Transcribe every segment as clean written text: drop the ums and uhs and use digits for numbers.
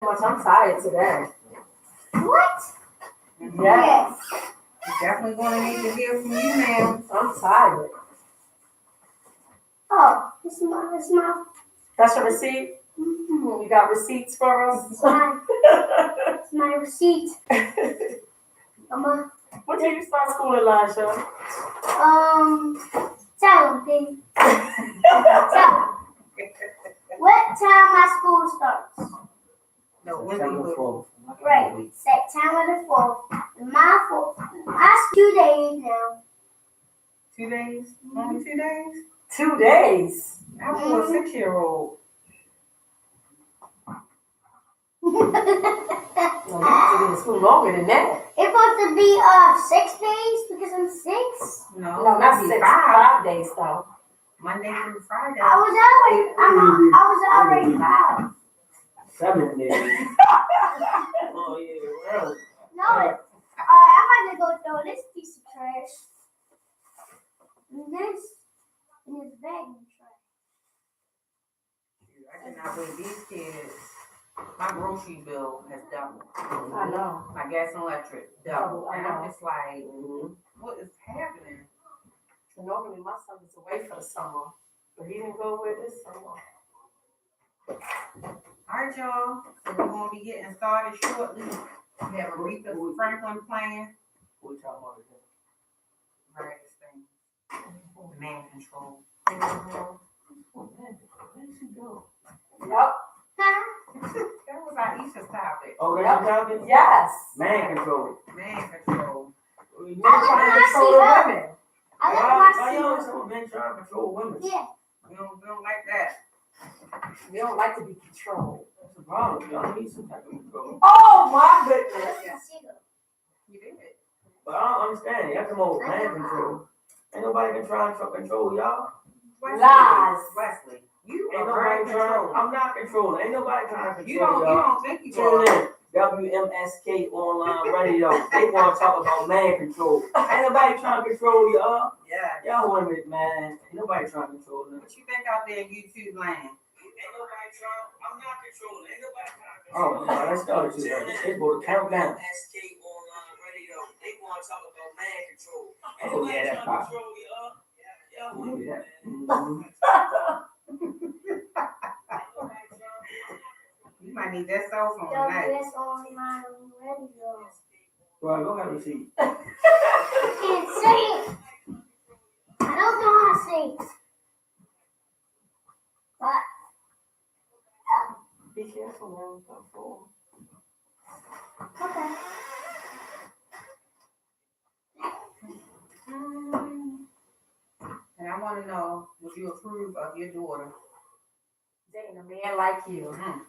I'm tired today. What? Yes. We're definitely going to need to hear from you, ma'am. I'm tired. Oh, it's my. That's your receipt? Mm-hmm. You got receipts for us? It's my receipt. Mama. What did you start school, Elijah? Tell him, baby. Tell him. What time my school starts? No, when do you go? Right, September the 4th. My 2 days now. 2 days? Only 2 days? 2 days. I'm a 6-year-old. No, you have to be in school longer than that. It's supposed to be 6 days because I'm 6. No, not 6. 5 days though. Monday through Friday. I was already 5. 7 days. Oh yeah, well. No, I'm gonna go throw this piece of trash. And this bag of trash. I cannot believe these kids. My grocery bill has doubled. I know. My gas and electric doubled. I And know. I'm just like, what is happening? So normally my son is away for the summer, but he didn't go away this summer. All right, y'all. So we're going to be getting started shortly. We have Aretha Franklin playing. What we talking about again? Various things. Man control. Where did she go? Yep. That was Aisha's topic. Oh, that's your topic? Yes. Man control. Man control. Men trying to control the women. I Why like y'all my some men trying to control women? Yeah. We don't like that. We don't like to be controlled. That's the problem. Y'all need some type of control. Oh my goodness. You did. But I don't understand. Y'all come over man control. Ain't nobody can try and control y'all. Lies. Wesley. You Ain't are very nobody trying. controlling. I'm not controlling. Ain't nobody trying to You control y'all. don't think you Tune are. in. WMSK online radio. They want to talk about man control. Ain't nobody trying to control y'all. Yeah. Y'all women, man. Ain't nobody trying to control them. What you think out there in YouTube land? Ain't nobody trying. I'm not controlling. Ain't nobody trying to control. Oh, no, let's start it. They go to countdown. WMSK online radio. They want to talk about man control. Ain't nobody trying to control y'all. Y'all women, man. You might need that cell phone tonight. WS online radio. Well, go have a seat. I can't say it. I don't know how to say it. But Be careful now with that phone. okay. And I want to know, would you approve of your daughter? Dating a man like you. Hell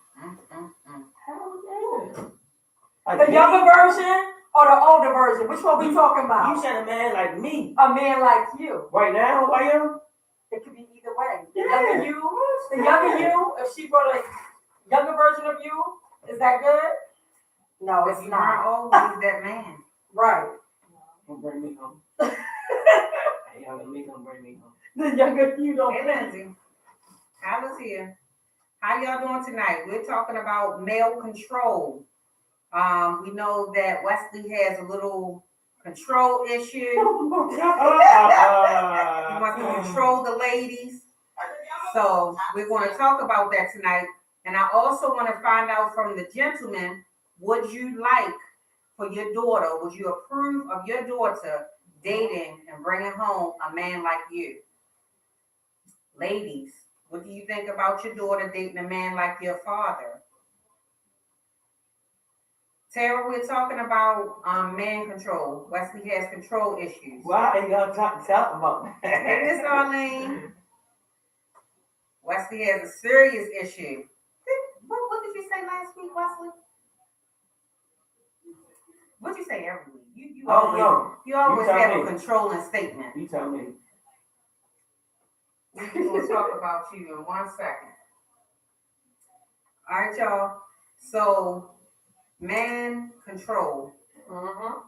yeah. The younger version or the older version? Which one we talking about? You said a man like me. A man like you. Right now, who I am? It could be either way. The Yeah. younger you, if she brought a younger version of you, is that good? No, it's If you not. aren't always that man. Right. Don't bring me home. Hey, y'all me gonna bring me home. The younger you don't Hey, Lindsay. Alice here. How y'all doing tonight? We're talking about male control. We know that Wesley has a little control issue. He wants to control the ladies. So we're going to talk about that tonight. And I also want to find out from the gentleman, would you like for your daughter, would you approve of your daughter dating and bringing home a man like you? Ladies, what do you think about your daughter dating a man like your father? Tara, we're talking about man control. Wesley has control issues. Why ain't y'all talk about that? Hey, Miss Arlene. Wesley has a serious issue. What did you say last week, Wesley? What did you say every week? You always have a controlling statement. You tell me. We're going to talk about you in 1 second. All right, y'all. So, man control.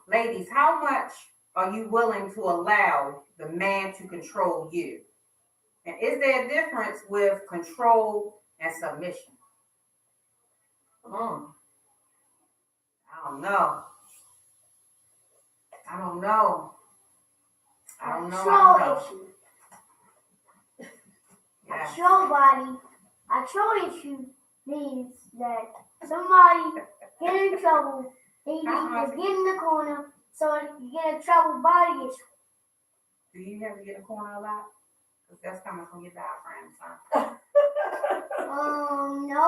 Ladies, how much are you willing to allow the man to control you? And is there a difference with control and submission? I don't know. I don't know. Control issue. Yes. Control body. A control issue means that somebody get in trouble, they need to get in the corner so you get a trouble body issue. Do you ever get a corner a lot? Because that's coming from your diaphragm, son. No.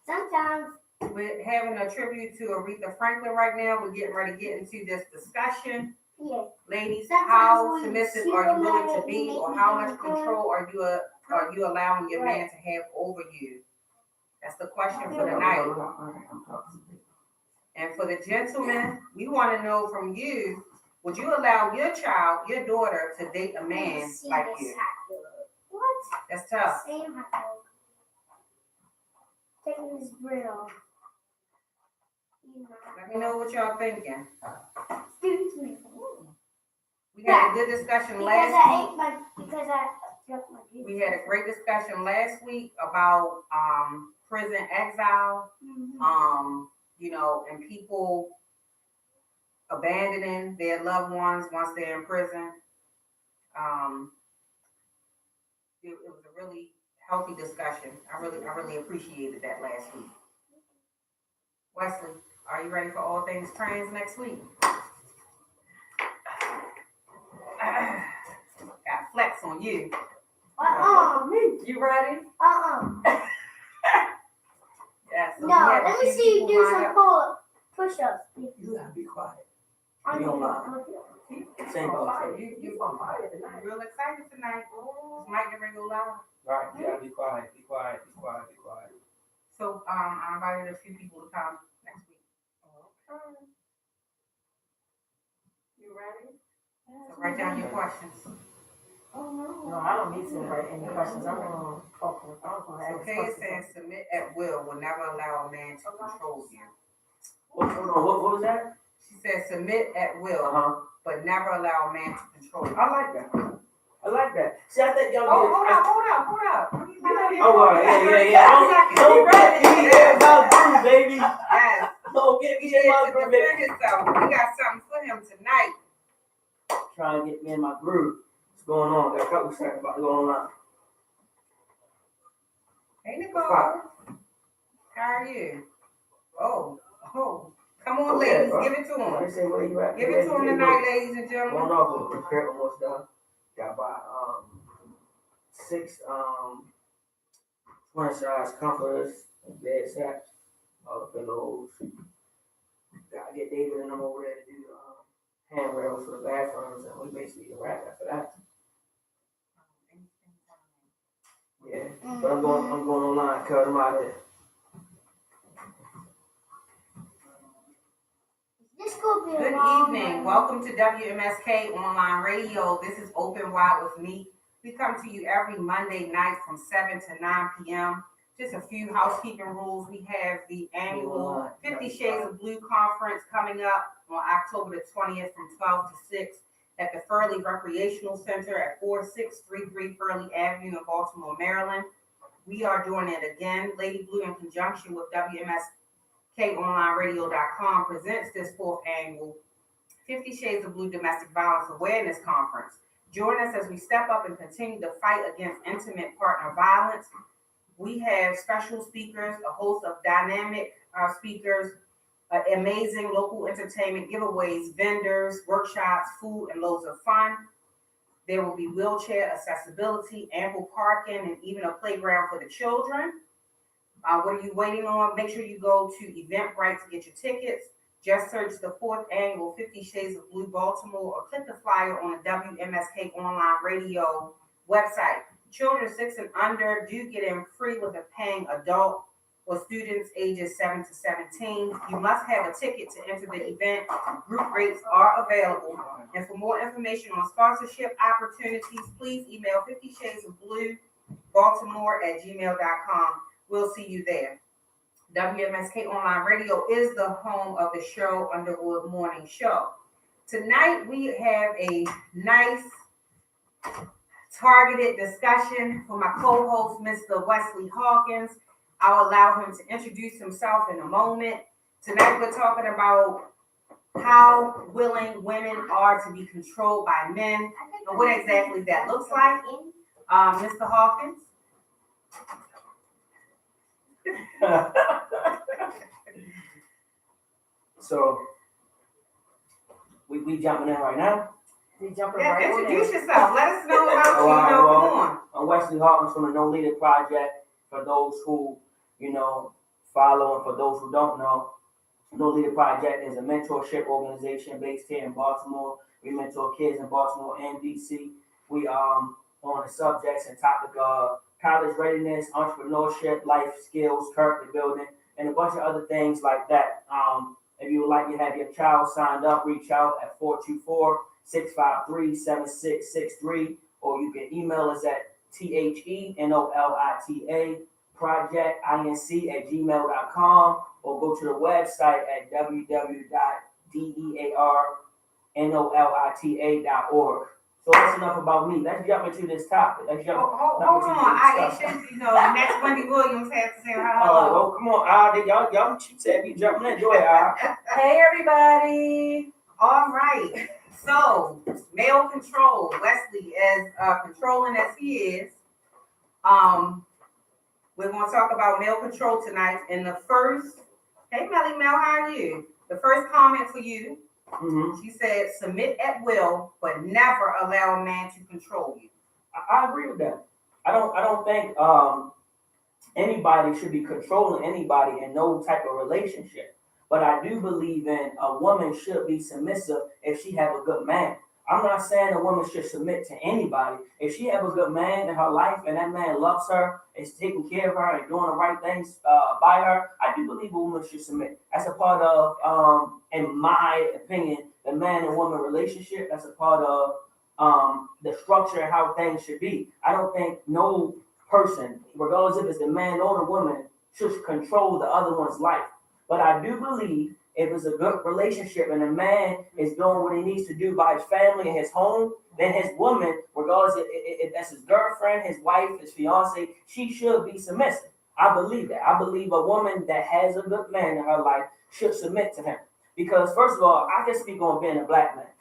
Sometimes. We're having a tribute to Aretha Franklin right now. We're getting ready to get into this discussion. Yes. Ladies, Sometimes how submissive are you willing to be, or how much control are you allowing your man to have over you? That's the question for the night. And for the gentlemen, we want to know from you, would you allow your child, your daughter, to date a man like you? What? That's tough. Same hot dog. Taking his bread off. Let me know what y'all thinking. Excuse me. We had a good discussion last week. Because I took my juice. We had a great discussion last week about prison exile, and people abandoning their loved ones once they're in prison. It was a really healthy discussion. I really appreciated that last week. Wesley, are you ready for all things trans next week? Got flex on you. You ready? Yeah, so No, let me see you do some push-ups. You gotta be quiet. I'm You don't gonna Same about You on fire tonight. Real excited tonight. This mic never go loud. Right, you gotta be quiet. So I invited a few people to come next week. Okay. You ready? So write down your questions. No, I don't need to write any questions. I'm gonna Okay, it says submit at will never allow a man to control you. What was that? She said submit at will, but never allow a man to control you. I like that. See, I think y'all Hold up. Oh, wow, yeah. Don't get me in my groove, baby. Yes. Don't get me He in my has to groove, defend baby. himself. We got something for him tonight. Trying to get me in my groove. What's going on? Got a couple seconds about to go online. Hey, Nicole. How are you? Oh. Come on, ladies. Give it to him. They say, where you at? Give it to him tonight, ladies and Going gentlemen. off with repair almost done. Got about 6 twin size comforters and bed sacks, all the pillows. Gotta get David and them over there to do handrails for the bathrooms, and we basically a wrap after that. Yeah, but I'm going online, cut them out of there. Good evening. Welcome to WMSK Online Radio. This is Open Wide with me. We come to you every Monday night from 7 to 9 p.m. Just a few housekeeping rules. We have the annual 50 Shades of Blue conference coming up on October the 20th from 12 to 6 at the Furley Recreational Center at 4633 Furley Avenue in Baltimore, Maryland. We are doing it again. Lady Blue, in conjunction with wmskonlineradio.com, presents this 4th annual 50 Shades of Blue Domestic Violence Awareness Conference. Join us as we step up and continue to fight against intimate partner violence. We have special speakers, a host of dynamic speakers, amazing local entertainment giveaways, vendors, workshops, food, and loads of fun. There will be wheelchair accessibility, ample parking, and even a playground for the children. What are you waiting on? Make sure you go to Eventbrite to get your tickets. Just search the 4th annual 50 Shades of Blue Baltimore or click the flyer on the WMSK Online Radio website. Children 6 and under do get in free with a paying adult or students ages 7 to 17. You must have a ticket to enter the event. Group rates are available. And for more information on sponsorship opportunities, please email 50shadesofbluebaltimore@gmail.com. We'll see you there. WMSK Online Radio is the home of the show, Underwood Morning Show. Tonight we have a nice targeted discussion for my co-host, Mr. Wesley Hawkins. I'll allow him to introduce himself in a moment. Tonight we're talking about how willing women are to be controlled by men and what exactly that looks like. Mr. Hawkins. So we jumping in right now. Introduce yourself. Let us know about you. Come on. I'm Wesley Hawkins from the No Leader Project. For those who follow, and for those who don't know, No Leader Project is a mentorship organization based here in Baltimore. We mentor kids in Baltimore and DC. We on the subjects and topic of college readiness, entrepreneurship, life skills, character building, and a bunch of other things like that. If you would like to have your child signed up, reach out at 424-653-7663, or you can email us at THENOLITA projectinc@gmail.com, or go to the website at www.dearnolita.org. So that's enough about me. Let's jump into this topic. Hold on, Aisha. Next Wendy Williams has to say hello. Oh, come on, y'all. She said be jumping in. Go ahead, Hey, everybody. All right. So, male control. Wesley, as controlling as he is, we're going to talk about male control tonight. And the first, hey, Melly Mel, how are you? The first comment for you, she said, submit at will, but never allow a man to control you. I agree with that. I don't think anybody should be controlling anybody in no type of relationship. But I do believe in a woman should be submissive if she have a good man. I'm not saying a woman should submit to anybody. If she have a good man in her life and that man loves her, is taking care of her and doing the right things by her, I do believe a woman should submit. That's a part of, in my opinion, the man and woman relationship. That's a part of the structure and how things should be. I don't think no person, regardless if it's the man or the woman, should control the other one's life. But I do believe if it's a good relationship and a man is doing what he needs to do by his family and his home, then his woman, regardless if that's his girlfriend, his wife, his fiance, she should be submissive. I believe that. I believe a woman that has a good man in her life should submit to him. Because first of all, I can speak on being a black man.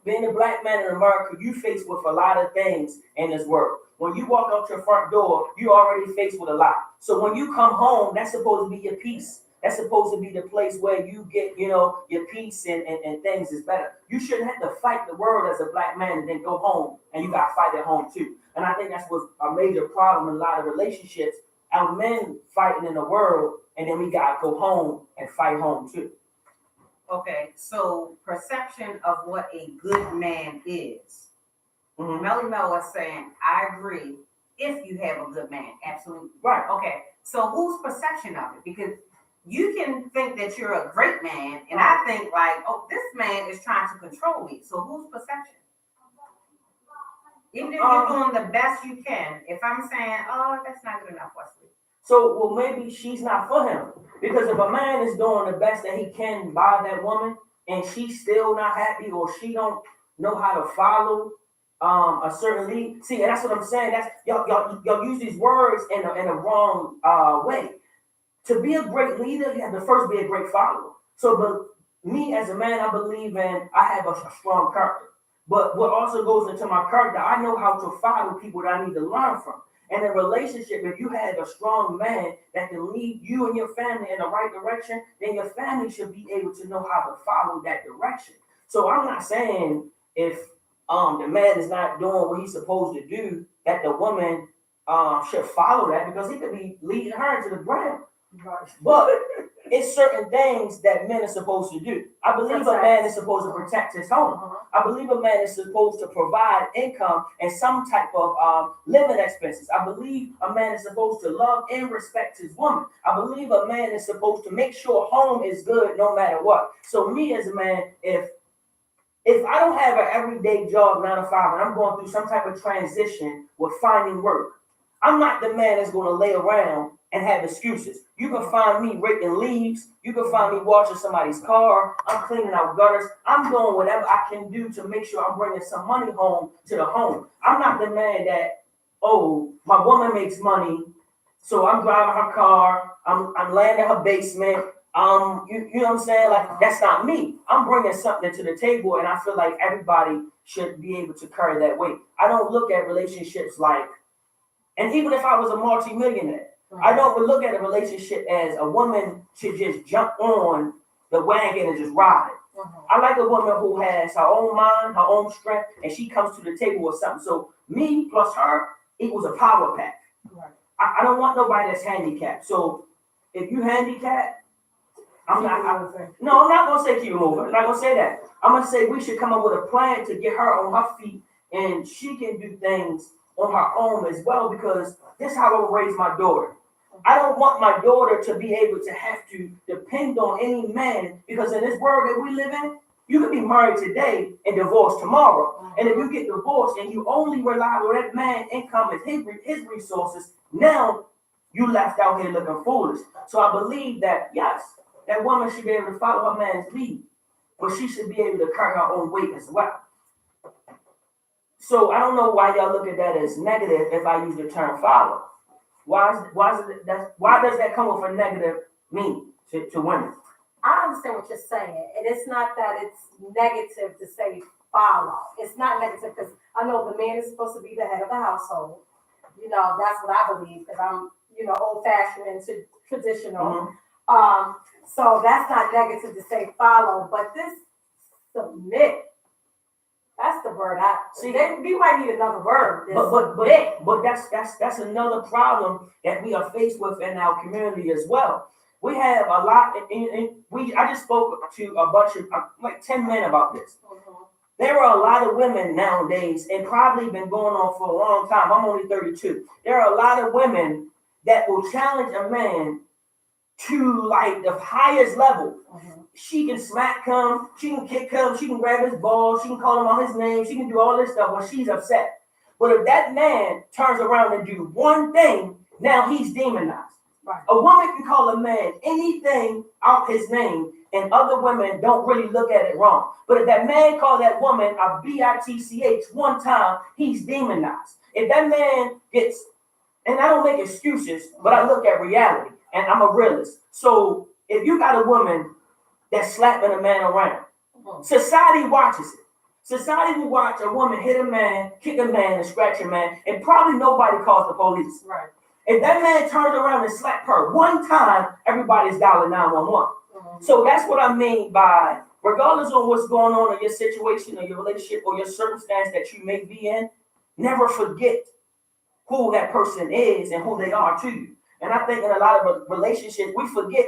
Being a black man in America, you face with a lot of things in this world. When you walk out your front door, you already faced with a lot. So when you come home, that's supposed to be your peace. That's supposed to be the place where you get, your peace and things is better. You shouldn't have to fight the world as a black man and then go home and you got to fight at home too. And I think that's what's a major problem in a lot of relationships. Our men fighting in the world and then we got to go home and fight home too. Okay, so perception of what a good man is. Melly Mel was saying, I agree, if you have a good man, absolutely. Right. Okay, so whose perception of it? Because you can think that you're a great man, and I think like, oh, this man is trying to control me. So whose perception? Even if you're doing the best you can, if I'm saying, oh, that's not good enough, Wesley. So, well, maybe she's not for him. Because if a man is doing the best that he can by that woman, and she's still not happy, or she don't know how to follow a certain lead. See, and that's what I'm saying. That's y'all use these words in a wrong way. To be a great leader, you have to first be a great follower. So, but me as a man, I believe in, I have a strong character. But what also goes into my character, I know how to follow people that I need to learn from. And in a relationship, if you have a strong man that can lead you and your family in the right direction, then your family should be able to know how to follow that direction. So I'm not saying if the man is not doing what he's supposed to do, that the woman should follow that, because he could be leading her into the ground. But it's certain things that men are supposed to do. I believe a man is supposed to protect his home. I believe a man is supposed to provide income and some type of living expenses. I believe a man is supposed to love and respect his woman. I believe a man is supposed to make sure home is good no matter what. So me as a man, if I don't have an everyday job 9 to 5 and I'm going through some type of transition with finding work, I'm not the man that's going to lay around and have excuses. You can find me raking leaves. You can find me washing somebody's car. I'm cleaning out gutters. I'm doing whatever I can do to make sure I'm bringing some money home to the home. I'm not the man that, oh, my woman makes money, So I'm driving her car. I'm landing her basement. You know what I'm saying? Like that's not me. I'm bringing something to the table, and I feel like everybody should be able to carry that weight. I don't look at relationships like, and even if I was a multimillionaire, I don't look at a relationship as a woman should just jump on the wagon and just ride it. I like a woman who has her own mind, her own strength, and she comes to the table with something. So me plus her equals a power pack. Right. I don't want nobody that's handicapped. So if you handicapped, I'm not gonna say keep it moving. I'm not gonna say that. I'm gonna say we should come up with a plan to get her on her feet and she can do things on her own as well, because this is how I will raise my daughter. I don't want my daughter to be able to have to depend on any man, because in this world that we live in, you can be married today and divorced tomorrow. And if you get divorced and you only rely on that man's income and his resources, now you left out here looking foolish. So I believe that, yes, that woman should be able to follow her man's lead, but she should be able to carry her own weight as well. So I don't know why y'all look at that as negative if I use the term follow. Why does that come with a negative meaning to women? I understand what you're saying, and it's not that it's negative to say follow. It's not negative because I know the man is supposed to be the head of the household. You know, that's what I believe because I'm, old-fashioned and traditional. So that's not negative to say follow, but this submit. That's the word. We might need another word. But that's another problem that we are faced with in our community as well. We have a lot, I just spoke to a bunch of like 10 men about this. There are a lot of women nowadays, and probably been going on for a long time. I'm only 32. There are a lot of women that will challenge a man to like the highest level. She can smack him, she can kick him, she can grab his balls, she can call him on his name, she can do all this stuff when she's upset. But if that man turns around and do one thing, now he's demonized. Right. A woman can call a man anything out his name, and other women don't really look at it wrong. But if that man called that woman a bitch one time, he's demonized. If that man gets, and I don't make excuses, but I look at reality, and I'm a realist. So if you got a woman that's slapping a man around, society watches it. Society will watch a woman hit a man, kick a man, and scratch a man, and probably nobody calls the police. Right. If that man turns around and slaps her one time, everybody's dialing 911. So that's what I mean by, regardless of what's going on in your situation or your relationship or your circumstance that you may be in, never forget who that person is and who they are to you. And I think in a lot of relationships, we forget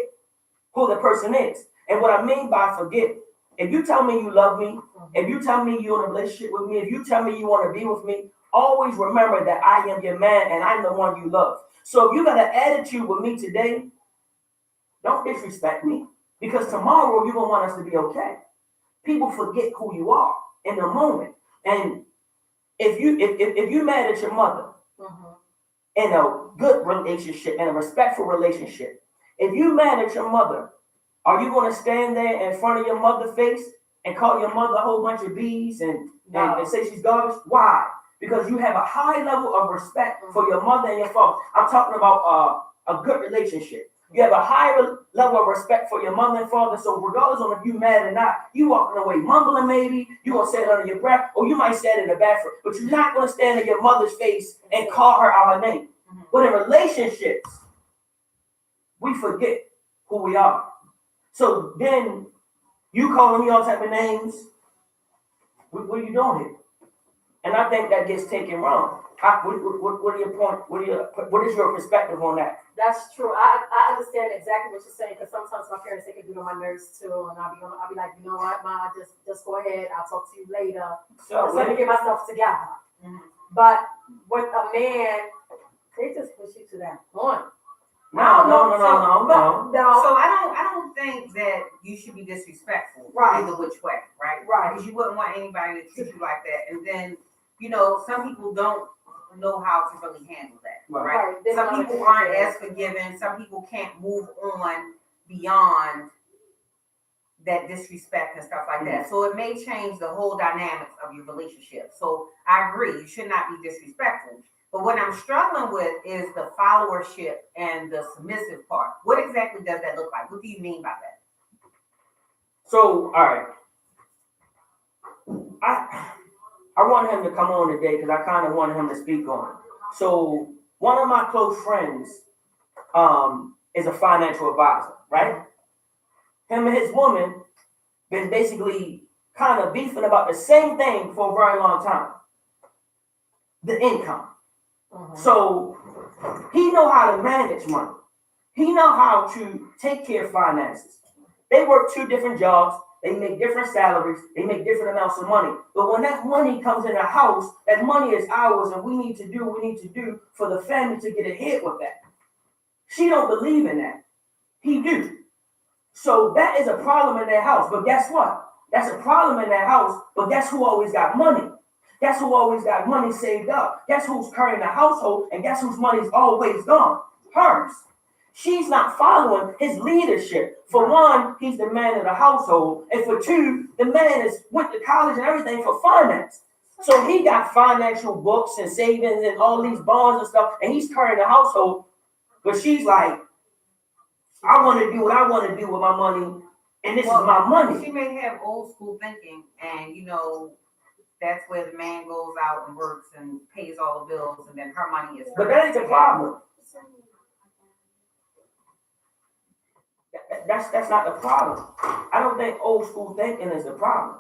who the person is. And what I mean by forget, if you tell me you love me, if you tell me you're in a relationship with me, if you tell me you want to be with me, always remember that I am your man and I'm the one you love. So if you got an attitude with me today, don't disrespect me, because tomorrow you're going to want us to be okay. People forget who you are in the moment. And if you're mad at your mother in a good relationship, in a respectful relationship, if you're mad at your mother, are you going to stand there in front of your mother's face and call your mother a whole bunch of bees and say she's garbage? Why? Because you have a high level of respect for your mother and your father. I'm talking about a good relationship. You have a higher level of respect for your mother and father. So regardless of if you're mad or not, you walking away mumbling maybe, you're going to say it under your breath, or you might say it in the bathroom. But you're not going to stand in your mother's face and call her out her name. But in relationships, we forget who we are. So then you calling me all type of names. What are you doing here? And I think that gets taken wrong. What are your point? What is your perspective on that? That's true. I understand exactly what you're saying because sometimes my parents, they can get on my nerves too, and I'll be like, you know what, Ma, just go ahead. I'll talk to you later. So let me get myself together. But with a man, they just push you to that point. No. So I don't think that you should be disrespectful either which way, right? Right. Because you wouldn't want anybody to treat you like that. And then, some people don't know how to really handle that, right? Some people aren't as forgiving. Some people can't move on beyond that disrespect and stuff like that. So it may change the whole dynamics of your relationship. So I agree, you should not be disrespectful. But what I'm struggling with is the followership and the submissive part. What exactly does that look like? What do you mean by that? So, all right. I wanted him to come on today because I kind of wanted him to speak on it. So, one of my close friends is a financial advisor, right? Him and his woman been basically kind of beefing about the same thing for a very long time. The income. So he know how to manage money. He know how to take care of finances. They work 2 different jobs. They make different salaries. They make different amounts of money. But when that money comes in the house, that money is ours, and we need to do for the family to get ahead with that. She don't believe in that. He do. So that is a problem in their house. But guess what? That's a problem in their house. But guess who always got money? Guess who always got money saved up? Guess who's carrying the household? And guess whose money's always gone? Hers. She's not following his leadership. For one, he's the man of the household. And for 2, the man went to college and everything for finance. So he got financial books and savings and all these bonds and stuff. And he's carrying the household. But she's like, I want to do what I want to do with my money. And this is my money. She may have old school thinking. And, that's where the man goes out and works and pays all the bills. And then her money is. But that ain't the problem. That's not the problem. I don't think old school thinking is the problem.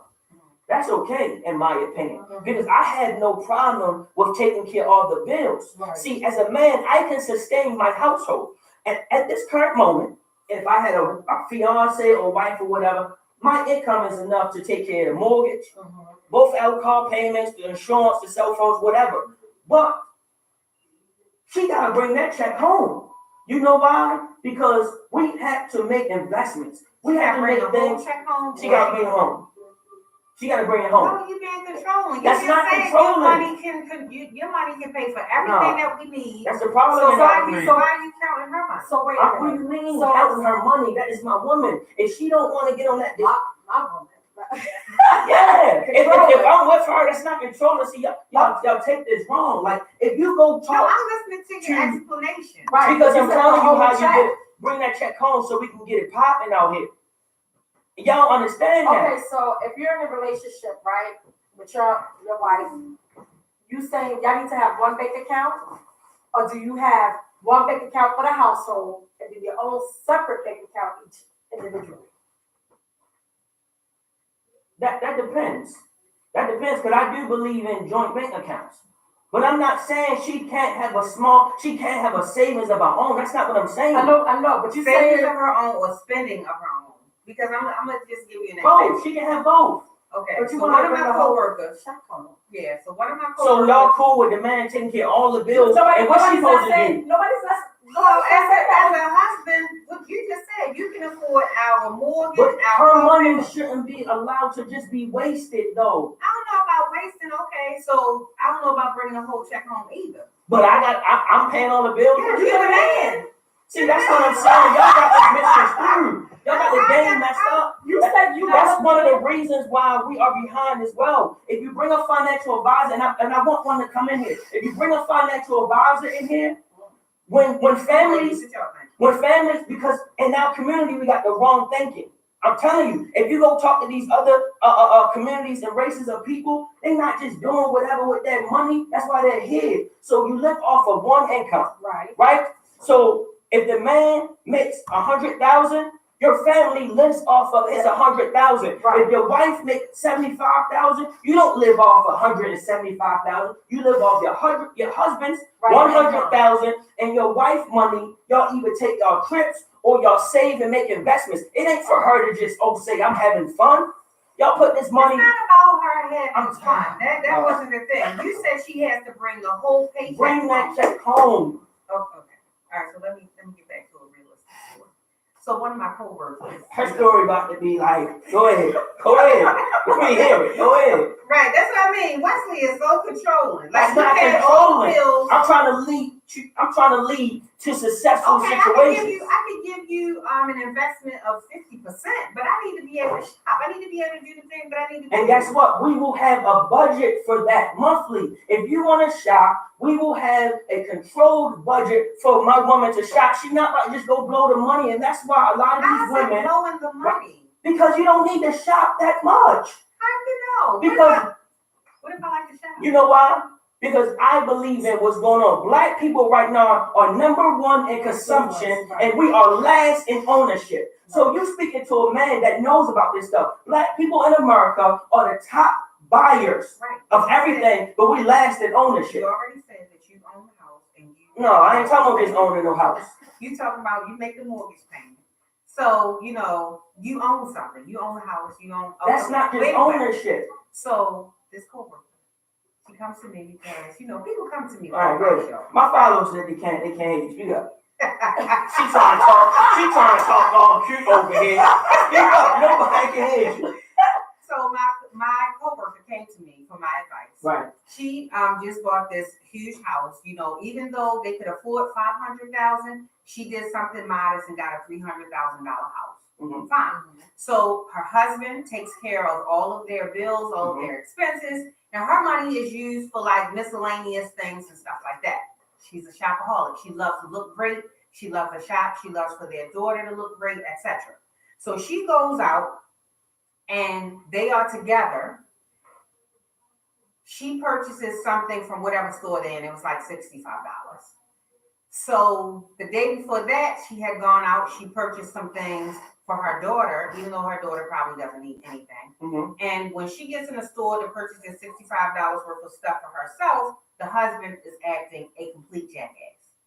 That's okay, in my opinion, because I had no problem with taking care of all the bills. Right. See, as a man, I can sustain my household. And at this current moment, if I had a fiance or wife or whatever, my income is enough to take care of the mortgage, both alcohol payments, the insurance, the cell phones, whatever. But she got to bring that check home. You know why? Because we have to make investments. We have to make things. She got to bring it home. She got to bring it home. No, you being controlling. That's not controlling. Your money can pay for everything that we need. That's the problem. So why are you counting her money? So wait. What do you mean counting her money? That is my woman. If she don't want to get on that, My woman. yeah. If I'm with her, that's not controlling. See, y'all take this wrong. Like if you go talk. No, I'm listening to your explanation. Right. Because I'm telling you how you check. get it. Bring that check home so we can get it popping out here. Y'all understand that? Okay, so if you're in a relationship, right, with your wife, you saying y'all need to have one bank account, or do you have one bank account for the household and then your own separate bank account each individually? That depends. That depends, because I do believe in joint bank accounts. But I'm not saying she can't have a savings of her own. That's not what I'm saying. I know, but you Savings saying of her own or spending of her own. Because I'm gonna just give you an both. example. She can have both. Okay. But you So want one to of bring my the whole coworkers. check home. Yeah. So one of my So coworkers. y'all cool with the man taking care of all the bills? And what's she supposed to do? Nobody's not. Well, as a husband, what you just said, you can afford our mortgage, But our her money mortgage. shouldn't be allowed to just be wasted, though. I don't know about wasting. Okay, so I don't know about bringing the whole check home either. But I'm paying all the bills. Yeah, you're the man. See, that's what I'm saying. Y'all got this misconstrued. Y'all got the game messed up. You said you That's one of the reasons why we are behind as well. If you bring a financial advisor, and I want one to come in here. If you bring a financial advisor in here, when families, because in our community we got the wrong thinking. I'm telling you, if you go talk to these other communities and races of people, they're not just doing whatever with their money. That's why they're here. So you live off of one income, right? So if the man makes 100,000, your family lives off of his 100,000. Right. If your wife makes 75,000, you don't live off 175,000. You live off your husband's 100,000 and your wife money. Y'all either take y'all trips or y'all save and make investments. It ain't for her to just say I'm having fun. Y'all put this money. It's not about her having fun. That wasn't the thing. You said she has to bring the whole paycheck. Bring that check home. Okay. All right. So let me get back to a realistic story. So one of my coworkers. Her story about to be like, go ahead. Let me hear it. Go ahead. Right. That's what I mean. Wesley is so controlling. Like That's not you had all controlling. bills. I'm trying to lead to successful Okay, situations. I could give you an investment of 50%, but I need to be able to shop. I need to be able to do the things that I need to do. And guess what? We will have a budget for that monthly. If you want to shop, we will have a controlled budget for my woman to shop. She's not like just go blow the money, and that's why a lot of these women blowing the money. Because you don't need to shop that much. How do you know? Because what if I like to shop? You know why? Because I believe in what's going on. Black people right now are number one in consumption, and we are last in ownership. So you're speaking to a man that knows about this stuff. Black people in America are the top buyers of everything, but we last in ownership. You already said that you own the house, and you. No, I ain't talking about just owning no house. You talking about you make the mortgage payment. So you know you own something. You own the house. You own. That's not just ownership. So this coworker. She comes to me because, people come to me. All right, good. My followers said they can't hear you. Speak up. She trying to talk all cute over here. Speak up. Nobody can hear you. So my coworker came to me for my advice. Right. She just bought this huge house. Even though they could afford $500,000, she did something modest and got a $300,000 house. Mm-hmm. Fine. So her husband takes care of all of their bills, all of their expenses. Now her money is used for like miscellaneous things and stuff like that. She's a shopaholic. She loves to look great. She loves to shop. She loves for their daughter to look great, etc. So she goes out and they are together. She purchases something from whatever store they're in. It was like $65. So the day before that, she had gone out. She purchased some things for her daughter, even though her daughter probably doesn't need anything. Mm-hmm. And when she gets in the store to purchase this $65 worth of stuff for herself, the husband is acting a complete jackass.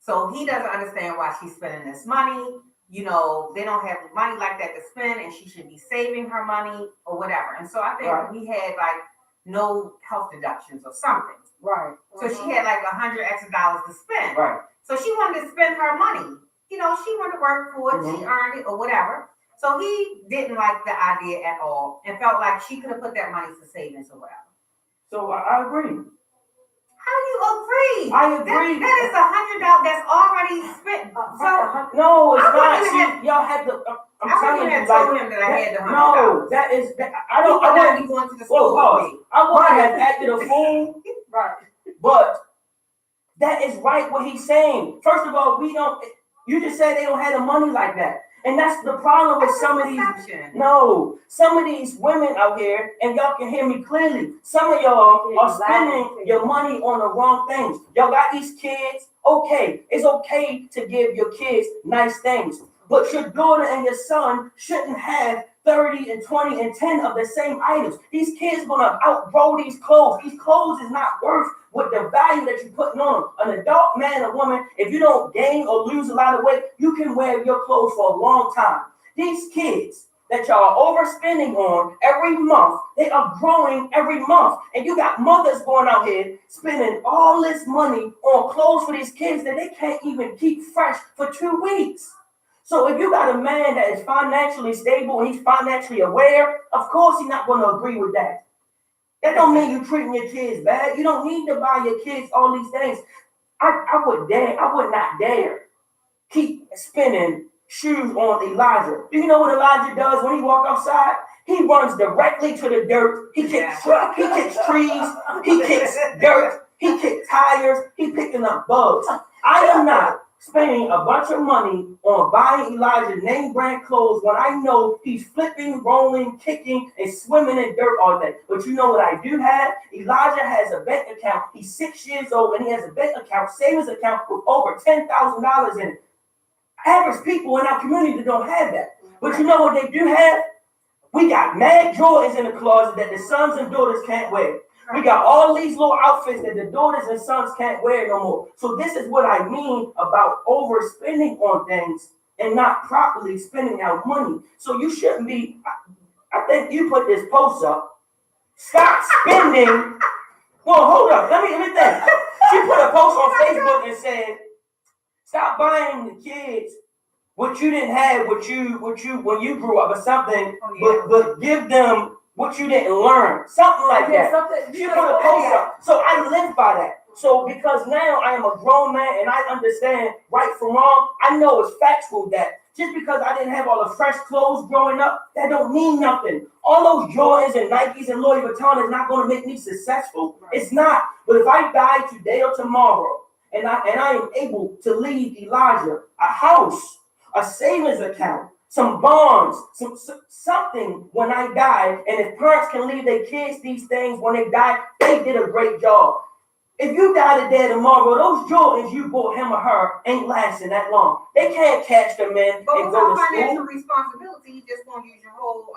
So he doesn't understand why she's spending this money. They don't have money like that to spend, and she should be saving her money or whatever. And so I think we had like no health deductions or something. Right. So she had like $100 extra to spend. Right. So she wanted to spend her money. She wanted to work for it. She earned it or whatever. So he didn't like the idea at all and felt like she could have put that money to savings or whatever. So I agree. How do you agree? I agree. That is $100 that's already spent. So no, it's I not. wouldn't See, y'all had to. I'm telling you, told him that I had the $100. No, that is. I wouldn't be going to the store with me. I wouldn't have acted a fool. Right. But that is right what he's saying. First of all, we don't. You just said they don't have the money like that. And that's the problem with some of these women out here, and y'all can hear me clearly. Some of y'all are spending your money on the wrong things. Y'all got these kids. Okay, it's okay to give your kids nice things, but your daughter and your son shouldn't have 30 and 20 and 10 of the same items. These kids gonna outgrow these clothes. These clothes is not worth what the value that you're putting on them. An adult man or woman, if you don't gain or lose a lot of weight, you can wear your clothes for a long time. These kids that y'all are overspending on every month, they are growing every month. And you got mothers going out here spending all this money on clothes for these kids that they can't even keep fresh for 2 weeks. So if you got a man that is financially stable and he's financially aware, of course he's not going to agree with that. That don't mean you treating your kids bad. You don't need to buy your kids all these things. I would not dare keep spending shoes on Elijah. Do you know what Elijah does when he walks outside? He runs directly to the dirt. He kicks trees. He kicks dirt. He kicks tires. He picking up bugs. I am not spending a bunch of money on buying Elijah name brand clothes when I know he's flipping, rolling, kicking, and swimming in dirt all day. But you know what I do have? Elijah has a bank account. He's 6 years old and he has a bank account, savings account with over $10,000 in it. Average people in our community don't have that. But you know what they do have? We got mad Jordans in the closet that the sons and daughters can't wear. We got all these little outfits that the daughters and sons can't wear no more. So this is what I mean about overspending on things and not properly spending our money. So you shouldn't be, I think you put this post up. Stop spending. Well, hold up. Let me think. She put a post on Facebook and said, stop buying the kids what you didn't have, what you when you grew up or something, but give them what you didn't learn. Something like that. She put a post up. So I live by that. So because now I am a grown man and I understand right from wrong, I know it's factual that just because I didn't have all the fresh clothes growing up, that don't mean nothing. All those Jordans and Nikes and Louis Vuitton is not going to make me successful. It's not. But if I die today or tomorrow, and I am able to leave Elijah a house, a savings account, some bonds, something when I die, and if parents can leave their kids these things when they die, they did a great job. If you die today tomorrow, those Jordans you bought him or her ain't lasting that long. They can't cash them in But and go without to financial school. responsibility, you just gonna use your whole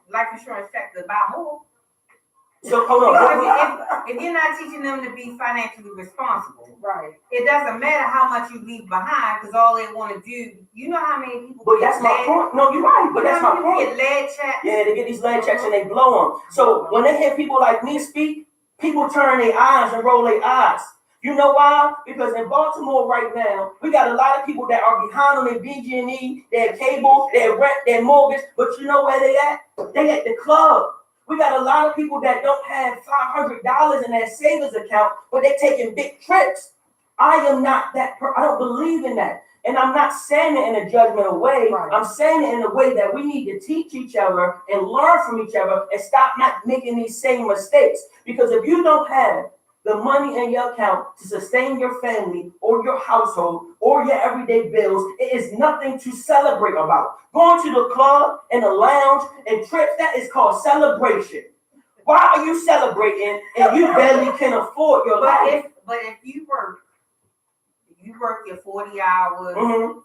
life insurance check to buy more. So hold on. Because if you're not teaching them to be financially responsible, Right. it doesn't matter how much you leave behind, because all they want to do, you know how many people. But that's my point. No, you're right. But that's my point. Get lead checks. Yeah, they get these lead checks and they blow them. So when they hear people like me speak, people turn their eyes and roll their eyes. You know why? Because in Baltimore right now, we got a lot of people that are behind on their BG&E, their cable, their rent, their mortgage. But you know where they at? They at the club. We got a lot of people that don't have $500 in their savings account, but they're taking big trips. I am not that. I don't believe in that. And I'm not saying it in a judgmental way. Right. I'm saying it in a way that we need to teach each other and learn from each other and stop not making these same mistakes. Because if you don't have the money in your account to sustain your family or your household or your everyday bills, it is nothing to celebrate about. Going to the club and the lounge and trips, that is called celebration. Why are you celebrating and you barely can afford your life? But if you work your 40 hours,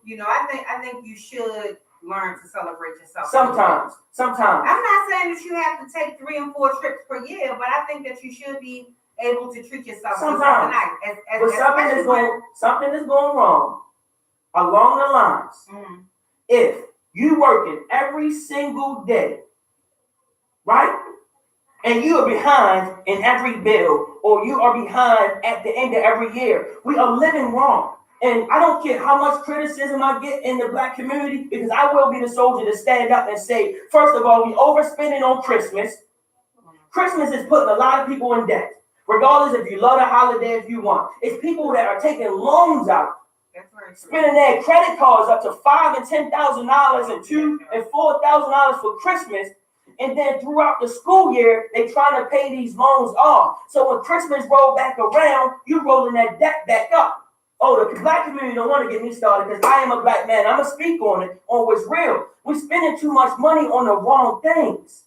you know, I think you should learn to celebrate yourself. Sometimes. I'm not saying that you have to take 3 and 4 trips per year, but I think that you should be able to treat yourself Sometimes. nice. But something is going wrong along the lines. If you working every single day, right? And you are behind in every bill, or you are behind at the end of every year, we are living wrong. And I don't care how much criticism I get in the black community, because I will be the soldier to stand up and say, first of all, we overspending on Christmas. Christmas is putting a lot of people in debt. Regardless if you love the holiday if you want. It's people that are taking loans out. Spending their credit cards up to $5,000 and $10,000 and $2,000 and $4,000 for Christmas. And then throughout the school year, they trying to pay these loans off. So when Christmas roll back around, you rolling that debt back up. Oh, the black community don't want to get me started because I am a black man. I'm going to speak on it, on what's real. We're spending too much money on the wrong things.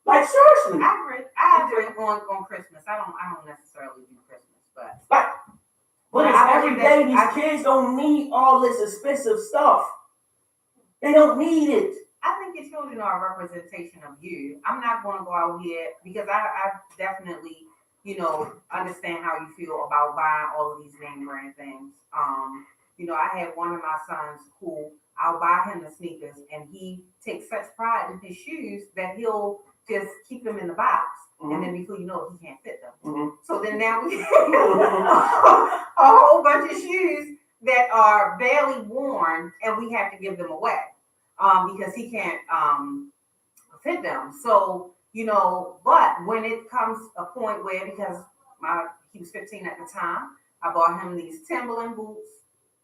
Like, seriously. I agree on Christmas. I don't necessarily do Christmas, but. But it's every day. These kids don't need all this expensive stuff. They don't need it. I think your children are a representation of you. I'm not going to go out here because I definitely, you know, understand how you feel about buying all of these name brand things. You know, I have one of my sons who I'll buy him the sneakers and he takes such pride in his shoes that he'll just keep them in the box. And then before you know it, he can't fit them. So then now we have a whole bunch of shoes that are barely worn and we have to give them away. Because he can't fit them. So, you know, but when it comes a point where, because he was 15 at the time, I bought him these Timberland boots.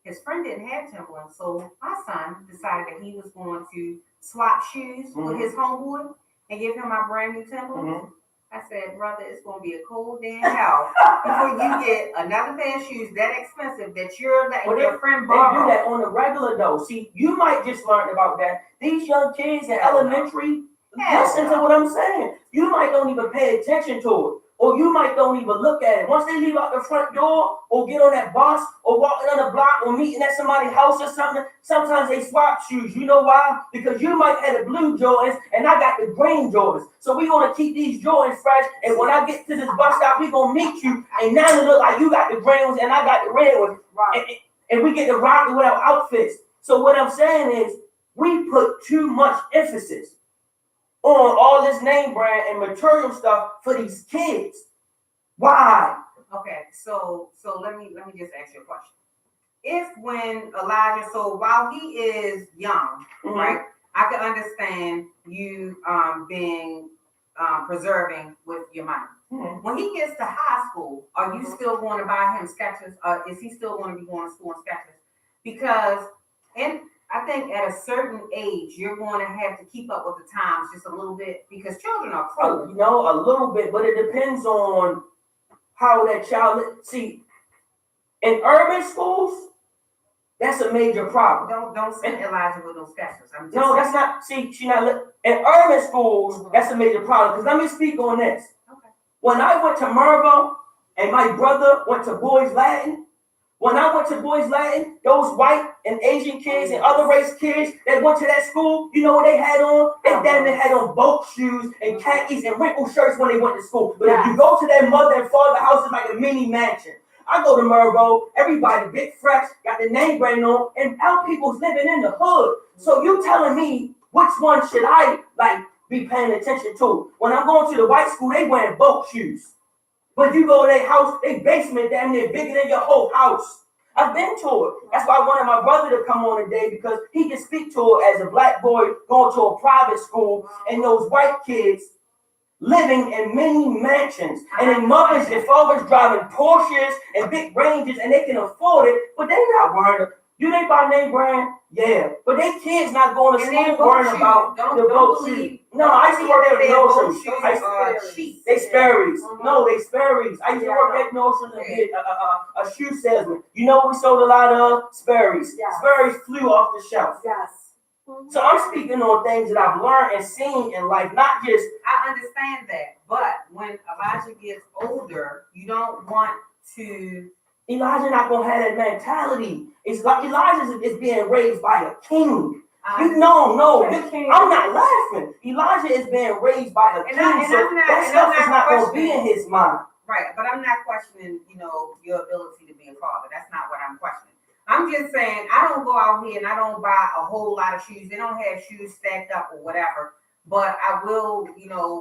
His friend didn't have Timberland, so my son decided that he was going to swap shoes with his homeboy and give him my brand new Timberland. I said, brother, it's going to be a cold damn hell before you get another pair of shoes that expensive that your friend borrowed. They do that on the regular though. See, you might just learn about that. These young kids in elementary, listen to what I'm saying. You might don't even pay attention to it. Or you might don't even look at it. Once they leave out the front door or get on that bus or walking on the block or meeting at somebody's house or something, sometimes they swap shoes. You know why? Because you might have the blue Jordans and I got the green Jordans. So we're going to keep these Jordans fresh. And when I get to this bus stop, we're going to meet you. And now it look like you got the green ones and I got the red ones. Right. And we get to rock with our outfits. So what I'm saying is we put too much emphasis on all this name brand and material stuff for these kids. Why? Okay, so let me just ask you a question. If when Elijah, so while he is young, right, I can understand you being preserving with your money. When he gets to high school, are you still going to buy him sketches? Is he still going to be going to school in sketches? Because, and I think at a certain age, you're going to have to keep up with the times just a little bit because children are cruel. You know, a little bit, but it depends on how that child. See, in urban schools, that's a major problem. Don't send Elijah with those sketches. No, that's not. See, she not. In urban schools, that's a major problem. Because let me speak on this. Okay. When I went to Mervo and my brother went to Boys Latin, when I went to Boys Latin, those white and Asian kids and other race kids that went to that school, you know what they had on? They had on boat shoes and khakis and wrinkled shirts when they went to school. But if you go to their mother and father house, it's like a mini mansion. I go to Mervo, everybody big fresh, got the name brand on, and our people's living in the hood. So you telling me which one should I be paying attention to? When I'm going to the white school, they wearing boat shoes. But you go to their house, their basement damn near bigger than your whole house. I've been to it. That's why I wanted my brother to come on today because he can speak to it as a black boy going to a private school and those white kids living in many mansions. And their mothers and fathers driving Porsches and big Rangers and they can afford it, but they're not worried. Do they buy name brand? Yeah. But they kids not going to school worrying about the boat shoes. No, I used to work at Nordstrom's. They Sperry's. No, they Sperry's. I used to work at Nordstrom's and be a shoe salesman. You know what we sold a lot of? Sperry's. Yes. Sperry's flew off the shelf. Yes. So I'm speaking on things that I've learned and seen in life, not just. I understand that, but when Elijah gets older, you don't want to. Elijah not gonna have that mentality. It's like Elijah is being raised by a king. I'm not laughing. Elijah is being raised by a king, that stuff is not gonna be in his mind. Right, but I'm not questioning, your ability to be a father. That's not what I'm questioning. I'm just saying I don't go out here and I don't buy a whole lot of shoes. They don't have shoes stacked up or whatever. But I will,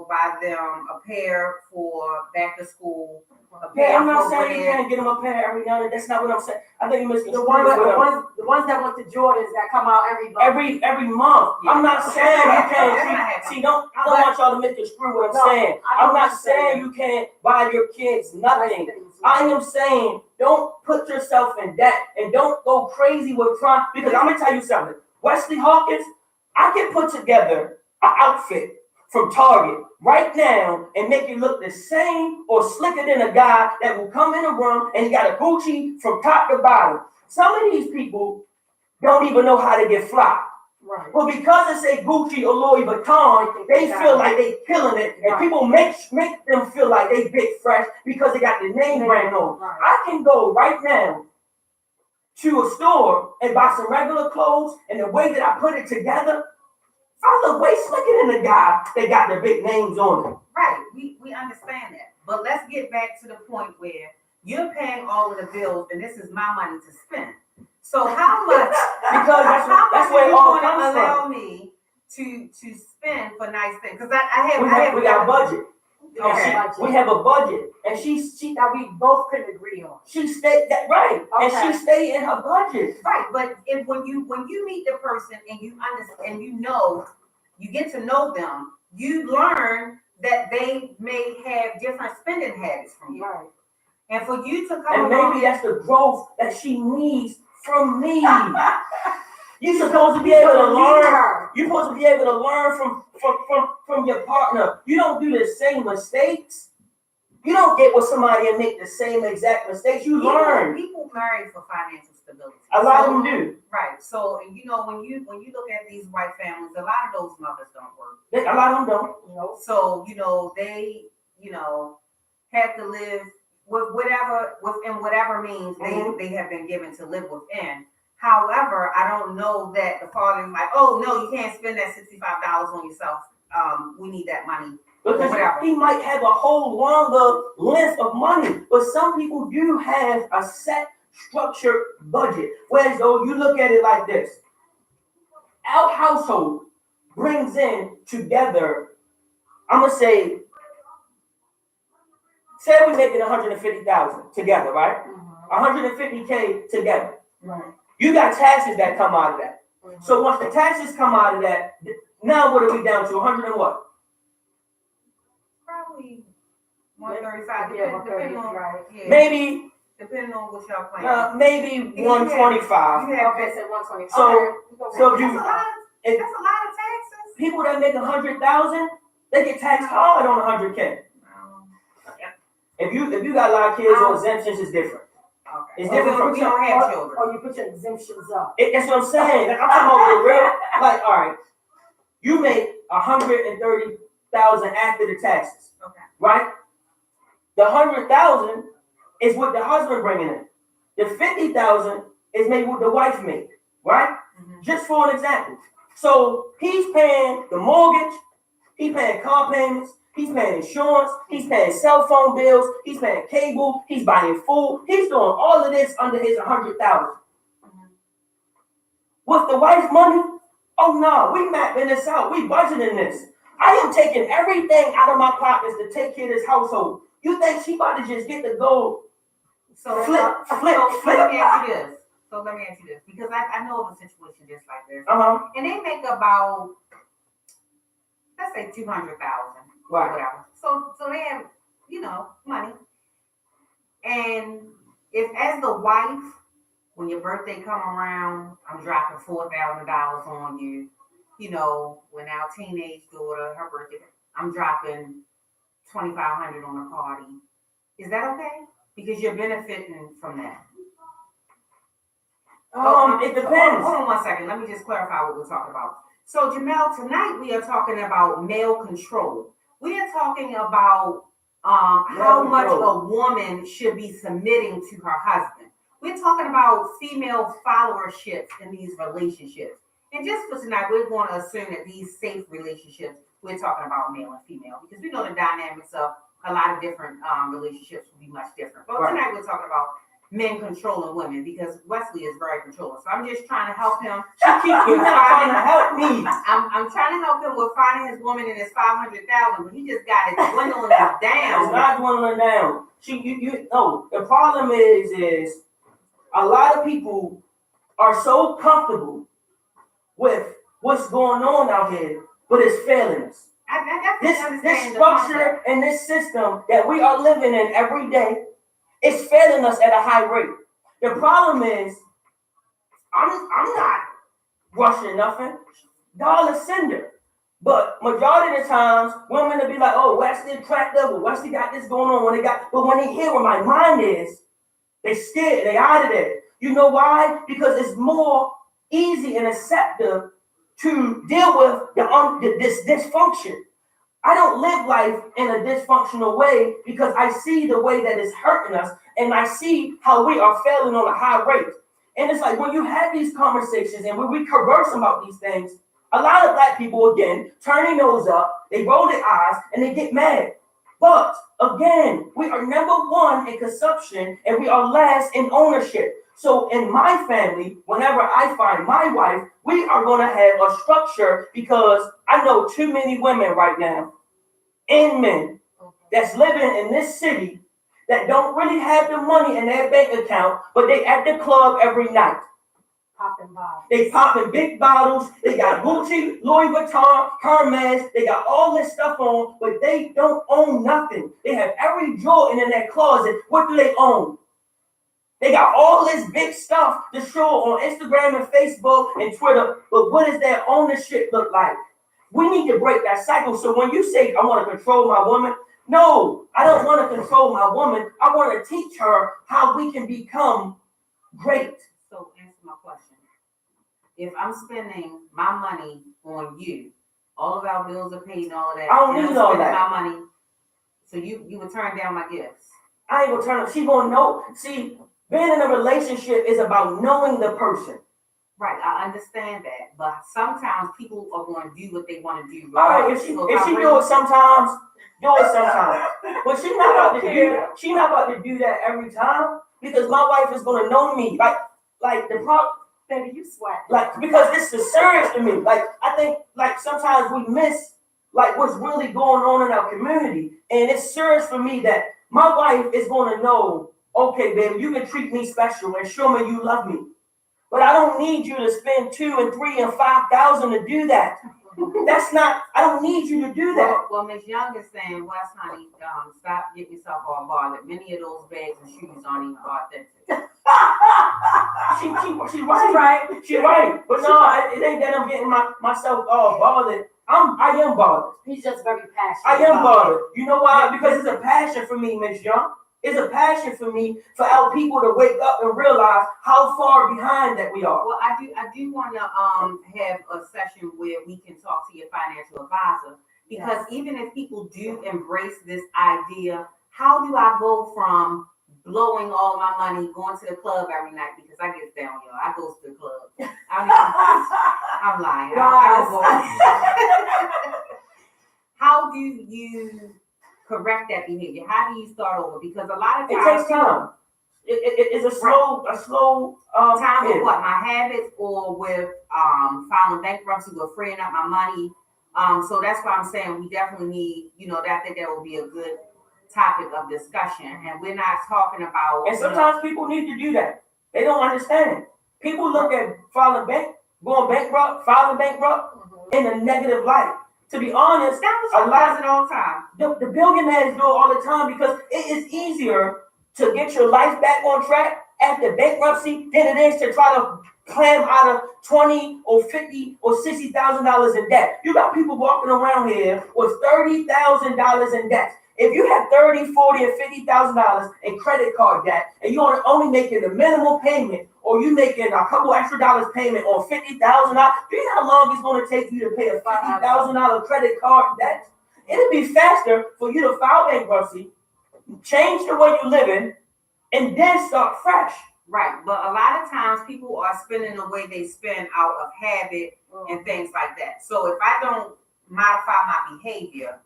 buy them a pair for back to school. I'm not saying you can't get them a pair every now and then. That's not what I'm saying. I think you missed the ones that went to Jordans that come out every month. Every month. Yeah. I'm not saying you can't. I don't want y'all to misconstrue what I'm saying. I'm not saying you can't buy your kids nothing. I am saying don't put yourself in debt and don't go crazy with trying. Because I'm gonna tell you something. Wesley Hawkins, I can put together an outfit from Target right now and make it look the same or slicker than a guy that will come in a room and he got a Gucci from top to bottom. Some of these people don't even know how to get fly. Right. But because it's a Gucci or Louis Vuitton, they feel like they killing it, and people make them feel like they big fresh because they got the name brand on. Right. I can go right now to a store and buy some regular clothes, and the way that I put it together, I look way slicker than the guy that got the big names on it. Right, we understand that. But let's get back to the point where you're paying all of the bills, and this is my money to spend. So how much? Because that's where it all comes from. Allow me to spend for nice things because we got a budget. Okay. We have a budget, and she that we both couldn't agree on. She stayed that right, okay. And she stayed in her budget. Right, but when you meet the person and you understand, you get to know them, you learn that they may have different spending habits from you. Right. And for you to come and maybe that's the growth that she needs from me. You're supposed to be able to learn. You're supposed to be able to learn from your partner. You don't do the same mistakes. You don't get with somebody and make the same exact mistakes. You learn. People marry for financial stability. A lot of them do. Right. So, and when you look at these white families, a lot of those mothers don't work. A lot of them don't. So, they, have to live within whatever means they have been given to live within. However, I don't know that the father is like, oh no, you can't spend that $65 on yourself. We need that money. Because he might have a whole longer length of money, but some people do have a set structured budget. Whereas though you look at it like this, our household brings in together, I'm gonna say we make it 150,000 together, right? 150K together. Right. You got taxes that come out of that. So once the taxes come out of that, now what are we down to? 100 and what? Probably 135. Yeah, Depending on, right. yeah, Maybe, depending on what y'all plan. maybe 125. You have Okay, so 120. So- Okay, so that's you- a lot. if- That's a lot of taxes. People that make 100,000, they get taxed hard on 100K. If you got a lot of kids on exemptions, it's different. Okay. It's different from we don't have children. Or you put your exemptions up. That's what I'm saying. Like, I'm talking about the real. Like, all right, you make 130,000 after the taxes, Okay. right? The 100,000 is what the husband bringing in. The 50,000 is maybe what the wife made, right? Mhm. Just for an example. So he's paying the mortgage, he's paying car payments, he's paying insurance, he's paying cell phone bills, he's paying cable, he's buying food, he's doing all of this under his 100,000. Mhm. With the wife's money, oh no, we mapping this out, we budgeting this. I am taking everything out of my pockets to take care of this household. You think she about to just get the gold? So Flip. So let me ask you this. Because I know of a situation just like this. And they make about, let's say 200,000. Right. Whatever. So they have, money. And if as the wife, when your birthday come around, I'm dropping $4,000 on you. When our teenage daughter, her birthday, I'm dropping $2,500 on a party. Is that okay? Because you're benefiting from that. It depends. Hold on 1 second. Let me just clarify what we're talking about. So, Jamel, tonight we are talking about male control. We are talking about how much a woman should be submitting to her husband. We're talking about female followerships in these relationships. And just for tonight, we're going to assume that these safe relationships, we're talking about male and female, because we know the dynamics of a lot of different relationships will be much different. But tonight we're talking about men controlling women, because Wesley is very controlling. So I'm just trying to help him. You're not trying to help me. I'm trying to help him with finding his woman in his 500,000, but he just got it dwindling It's down. not dwindling down. The problem is a lot of people are so comfortable with what's going on out here, but it's failing us. I This understand the structure concept. and this system that we are living in every day is failing us at a high rate. The problem is, I'm not rushing nothing. God is sender. But majority of the times, women will be like, oh, Wesley attractive, or Wesley got this going on. But when they hear where my mind is, they scared, they out of there. You know why? Because it's more easy and acceptable to deal with this dysfunction. I don't live life in a dysfunctional way because I see the way that it's hurting us, and I see how we are failing on a high rate. And it's like when you have these conversations and when we converse about these things, a lot of black people, again, turn their nose up, they roll their eyes, and they get mad. But again, we are number one in consumption and we are last in ownership. So in my family, whenever I find my wife, we are going to have a structure, because I know too many women right now and men that's living in this city that don't really have the money in their bank account, but they at the club every night. Popping bottles. They popping big bottles. They got Gucci, Louis Vuitton, Hermes. They got all this stuff on, but they don't own nothing. They have every Jordan in their closet. What do they own? They got all this big stuff to show on Instagram and Facebook and Twitter, but what does their ownership look like? We need to break that cycle. So when you say, I want to control my woman, no, I don't want to control my woman. I want to teach her how we can become great. So answer my question. If I'm spending my money on you, all of our bills are paid and all of that. I don't need all that. My money. So you would turn down my gifts. I ain't gonna turn up. She gonna know. See, being in a relationship is about knowing the person. Right, I understand that, but sometimes people are going to do what they want to do. All right, if she do it sometimes, do it sometimes. But she's not about to do that. She's not about to do that every time, because my wife is gonna know me. Like the problem. Baby, you sweat. Like, because this is serious to me. Like, I think, like, sometimes we miss, like, what's really going on in our community. And it's serious for me that my wife is going to know, okay, baby, you can treat me special and show me you love me. But I don't need you to spend $2,000 and $3,000 and $5,000 to do that. That's not, I don't need you to do that. Well, Miss Young is saying, West honey, stop getting yourself all bothered. Many of those bags and shoes aren't even authentic. She's right. She's right. But no, it ain't that I'm getting myself all bothered. I am bothered. He's just very passionate. I am bothered. You know why? Because it's a passion for me, Miss Young. It's a passion for me for our people to wake up and realize how far behind that we are. Well, I do want to have a session where we can talk to your financial advisor, because even if people do embrace this idea, how do I go from blowing all my money, going to the club every night, because I get down, y'all. I go to the club. I'm lying. I don't go. How do you correct that behavior? How do you start over? Because a lot of times it takes time. It's a slow time with what, my habits, or with filing bankruptcy, with freeing up my money. So that's why I'm saying we definitely need, I think that would be a good topic of discussion. And we're not talking about. And sometimes people need to do that. They don't understand. People look at filing bankrupt in a negative light. To be honest, a lot of it all the time. The billionaires do it all the time, because it is easier to get your life back on track after bankruptcy than it is to try to climb out of $20 or $50 or $60,000 in debt. You got people walking around here with $30,000 in debt. If you have $30, $40, and $50,000 in credit card debt, and you're only making the minimal payment, or you making a couple extra dollars payment on $50,000, do you know how long it's going to take you to pay a $50,000 credit card debt? It'll be faster for you to file bankruptcy, change the way you're living, and then start fresh. Right, but a lot of times people are spending the way they spend out of habit and things like that. So if I don't modify my behavior,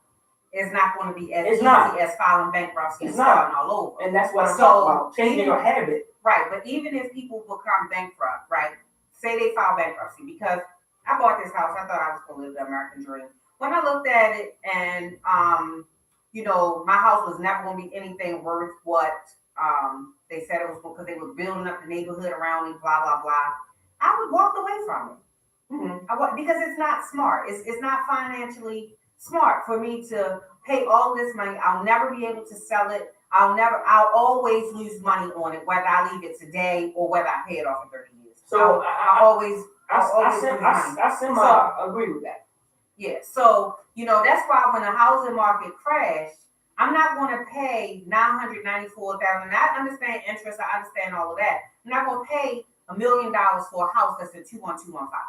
it's not going to be as easy as filing bankruptcy and starting all over. And that's what I'm talking about, changing your habit. Right, but even if people become bankrupt, right, say they file bankruptcy, because I bought this house, I thought I was going to live the American dream. When I looked at it and, my house was never going to be anything worth what they said it was, because they were building up the neighborhood around me, blah, blah, blah, I would walk away from it. Mm-hmm. Because it's not smart. It's not financially smart for me to pay all this money. I'll never be able to sell it. I'll always lose money on it, whether I leave it today or whether I pay it off in 30 years. So I agree with that. Yeah. So, that's why when the housing market crashed, I'm not going to pay $994,000. I understand interest. I understand all of that. I'm not going to pay $1 million for a house that's in 21215.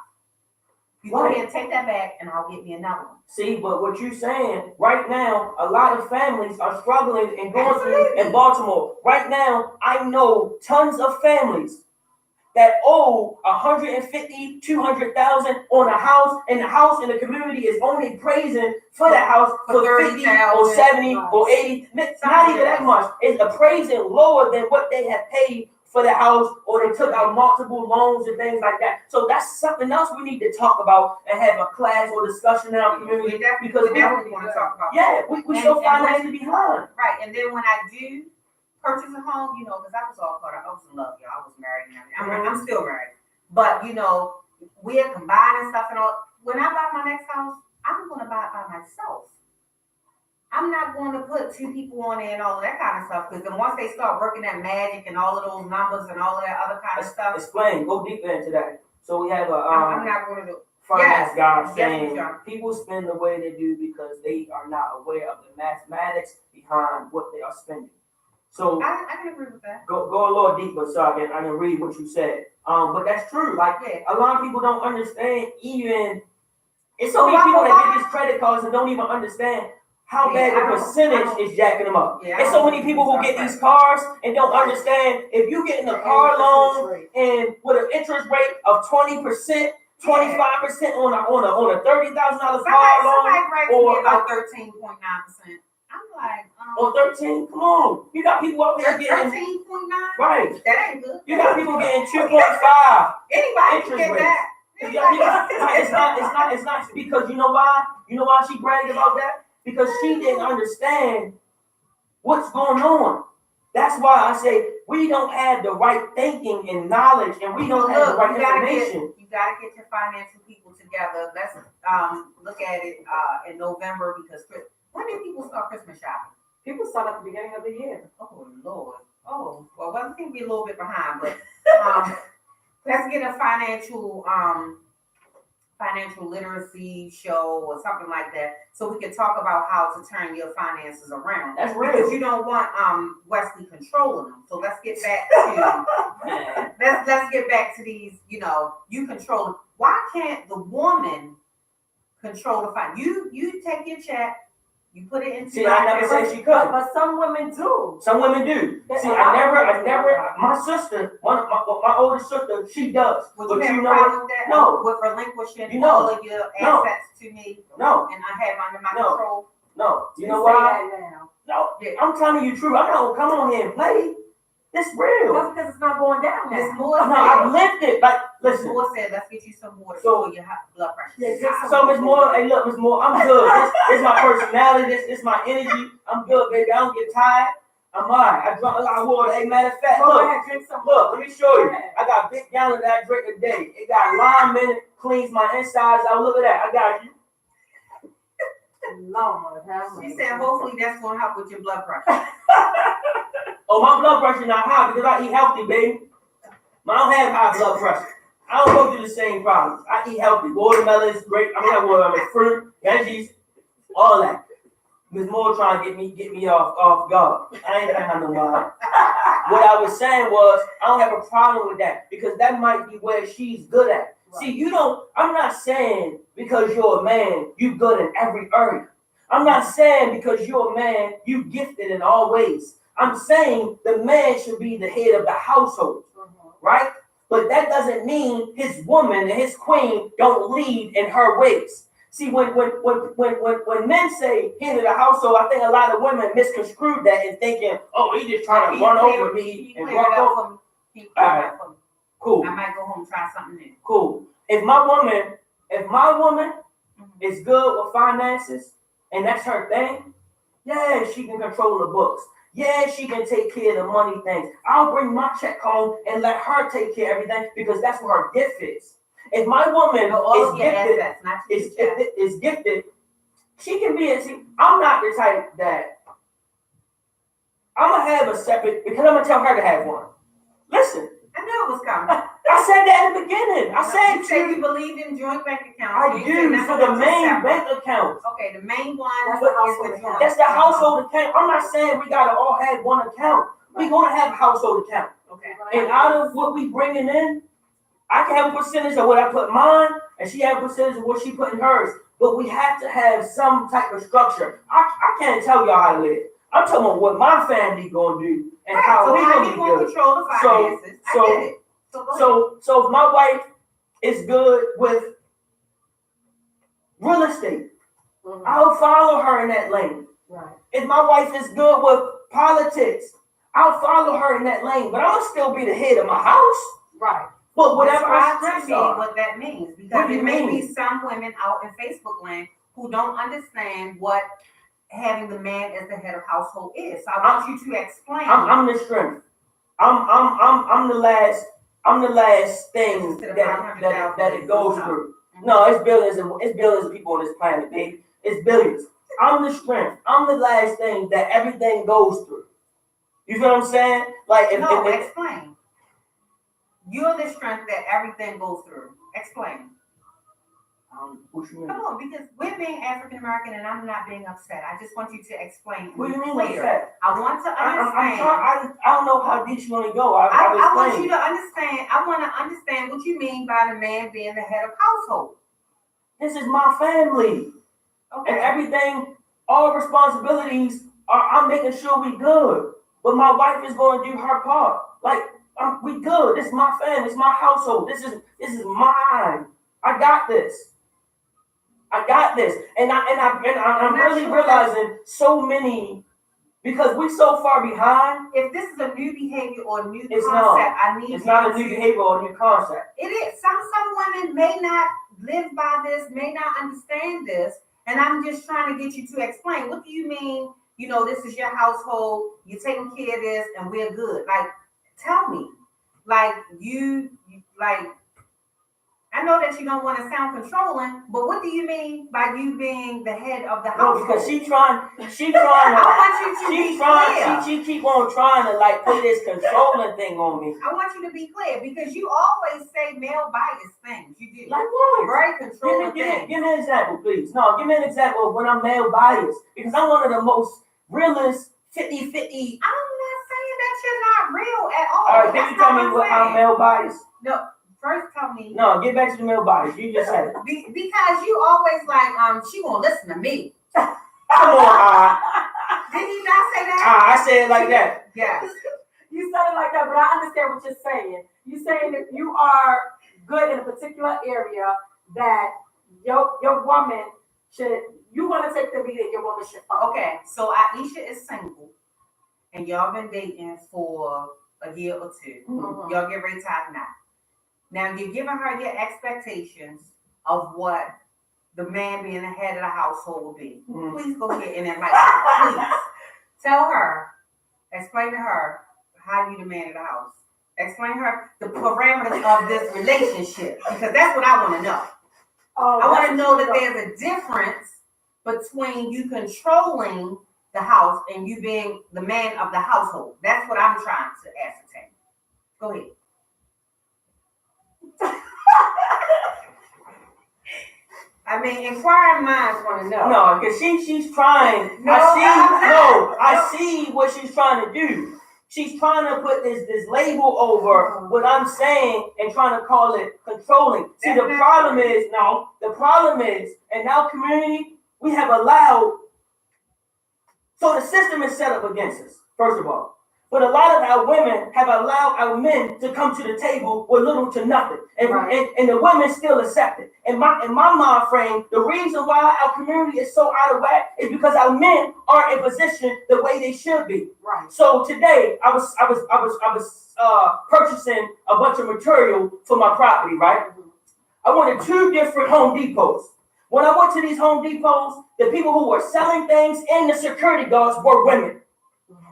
You go ahead and take that back, and I'll get me another one. See, but what you're saying right now, a lot of families are struggling and going through in Baltimore. Right now, I know tons of families that owe $150,000, $200,000 on a house, and the house in the community is only praising for that house for 50 or 70 or 80. Not even that much. It's appraising lower than what they have paid for the house, or they took out multiple loans and things like that. So that's something else we need to talk about and have a class or discussion in our community. Because we definitely want to talk about. Yeah, we so financially behind. Right, and then when I do purchase a home, because I was all caught up. I was in love, y'all. I was married and everything. I'm still married, but we are combining stuff and all. When I buy my next house, I'm going to buy it by myself. I'm not going to put two people on there and all of that kind of stuff, because then once they start working that magic and all of those numbers and all of that other kind of stuff. Explain. Go deeper into that. So we have a I'm not going to do finance guy saying people spend the way they do because they are not aware of the mathematics behind what they are spending. So I can agree with that. Go a little deeper so I can read what you said. But that's true. Like a lot of people don't understand even. It's so many people that get these credit cards and don't even understand how bad the percentage is jacking them up. There's so many people who get these cars and don't understand if you getting a car loan and with an interest rate of 20%, 25% on a $30,000 car loan, or about 13.9%. I'm like, or 13. Come on, you got people out here getting 13.9. Right. That ain't good. You got people getting 2.5. Anybody can get that. It's not because you know why? You know why she bragged about that? Because she didn't understand what's going on. That's why I say we don't have the right thinking and knowledge, and we don't have the right information. You got to get your financial people together together. Let's look at it in November because when did people start Christmas shopping? People start at the beginning of the year. Oh Lord. Oh well, I think we're a little bit behind, but let's get a financial literacy show or something like that, so we can talk about how to turn your finances around. That's real. Because you don't want Wesley controlling them. So let's get back to let's get back to these. You know, you control them. Why can't the woman control the finance? You take your check, you put it into. See, I never said she could. But some women do. Some women do. See, I never. My sister, my older sister, she does. Would but you have you a know problem with that? No. With relinquishing You know. all of your assets to me? No. And I have under my No. control? No. You know say why? that now. No. Yeah. I'm telling you the truth. I'm not gonna come on here and play. It's real. That's because it's not going down Miss now. Moore No, I've said, lived it. Like, Miss listen. Moore said, let's get you some water So- for your blood pressure. Yeah, get some- So Miss Moore, hey look, Miss Moore, I'm good. This my personality. This my energy. I'm good, baby. I don't get tired. I'm alright. I drunk a lot of water. Hey, matter of fact, Go look. ahead, drink some. Look, let me show you. Go ahead. I got big gallon that I drink a day. It got lime in it, cleans my insides out. Look at that. I got you. Lord, have She mercy. said, hopefully that's going to help with your blood pressure. Oh, my blood pressure not high because I eat healthy, baby. I don't have high blood pressure. I don't go through the same problems. I eat healthy. Watermelons, grape. I mean, not watermelon, fruit, veggies, all that. Miss Moore trying to get me off guard. I ain't got no mind. What I was saying was, I don't have a problem with that because that might be where she's good at. Right. See, I'm not saying because you're a man, you good in every area. I'm not saying because you're a man, you gifted in all ways. I'm saying the man should be the head of the household, right? But that doesn't mean his woman and his queen don't lead in her ways. See, when men say head of the household, I think a lot of women misconstrued that and thinking, oh, he just trying to run over me and walk over. Cool. I might go home and try something new. Cool. If my woman is good with finances and that's her thing, yeah, she can control the books. Yeah, she can take care of the money things. I'll bring my check home and let her take care of everything because that's what her gift is. If my woman All of is your gifted, assets, not just your check. is gifted, she can be. See, I'm not the type that I'm gonna have a separate because I'm gonna tell her to have one. Listen, I knew it was coming. I said that in the beginning. I said You said you believe in joint bank accounts. I You do said that's for what the I'm main separate. bank account. Okay, the main one That's is the household the account. joint. That's the household account. I'm not saying we gotta all have one account. We're gonna have a household account. Okay. And out of what we bringing in, I can have a percentage of what I put in mine, and she have a percentage of what she put in hers. But we have to have some type of structure. I can't tell y'all how to live. I'm talking about what my family gonna do and Right, how so we how gonna you be gonna good. control the finances? I get it. So go ahead. So if my wife is good with real estate, I'll follow her in that lane. Right. If my wife is good with politics, I'll follow her in that lane. But I'll still be the head of my house. Right. But whatever her Describe to strengths me are. what that means, What because do you there may mean? be some women out in Facebook land who don't understand what having the man as the head of household is. So I want you to explain. I'm the strength. I'm the last. I'm the last thing that it goes through. No, it's billions of people on this planet, baby. It's billions. I'm the strength. I'm the last thing that everything goes through. You feel what I'm saying? Like if Explain. You're the strength that everything goes through. Explain. what you mean? Come on, because we're being African American and I'm not being upset. I just want you to explain. What do you mean clear. what's that? I want to understand. I don't know how deep you want to go. I I'll want explain. you to understand. I want to understand what you mean by the man being the head of household. This is my family. Okay. And everything, all responsibilities I'm making sure we good. But my wife is going to do her part. Like, we good. This is my family. It's my household. This is mine. I got this. And I'm really realizing so many, because we're so far behind. If this is a new behavior or a new It's concept, I need It's not a you new to- behavior or a new concept. It is. Some women may not live by this, may not understand this, and I'm just trying to get you to explain. What do you mean? You know, this is your household. You're taking care of this, and we're good. Like, tell me, like I know that you don't want to sound controlling, but what do you mean by you being the head of the No, household? because she trying I want you to be clear. she keep on trying to like put this controlling thing on me. I want you to be clear because you always say male bias things. You do. Like what? Very controlling Give things. me an example, please. No, give me an example of when I'm male biased. Because I'm one of the most realist 50-50. I'm not saying that you're not real at all. All right, can you tell me what I'm male biased? No, first tell me. No, get back to the male bias. You just said it. Because you always like, she won't listen to me. Come on, Did you not say that? I said it like that. Yes. You said it like that, but I understand what you're saying. You're saying if you are good in a particular area, that your woman should, you want to take the lead and your woman should follow. Okay, so Aisha is single, and y'all been dating for a year or two. Mhm. Y'all get ready to tie knot. Now you're giving her your expectations of what the man being the head of the household will be. Mhm. Please go ahead and enlighten her. Please tell her, explain to her how you the man of the house. Explain to her the parameters of this relationship because that's what I want to know. Oh, I want to know that there's a difference between you controlling the house and you being the man of the household. That's what I'm trying to ascertain. Go ahead. I mean, inquiring minds want to know. No, because she's trying. No, I see what she's trying to do. She's trying to put this label over what I'm saying and trying to call it controlling. See, the problem is, in our community, we have allowed, so the system is set up against us, first of all. But a lot of our women have allowed our men to come to the table with little to nothing. And, Right. and the women still accept it. In my mind frame, the reason why our community is so out of whack is because our men aren't in position the way they should be. Right. So today I was purchasing a bunch of material for my property, right? I went to 2 different Home Depots. When I went to these Home Depots, the people who were selling things and the security guards were women.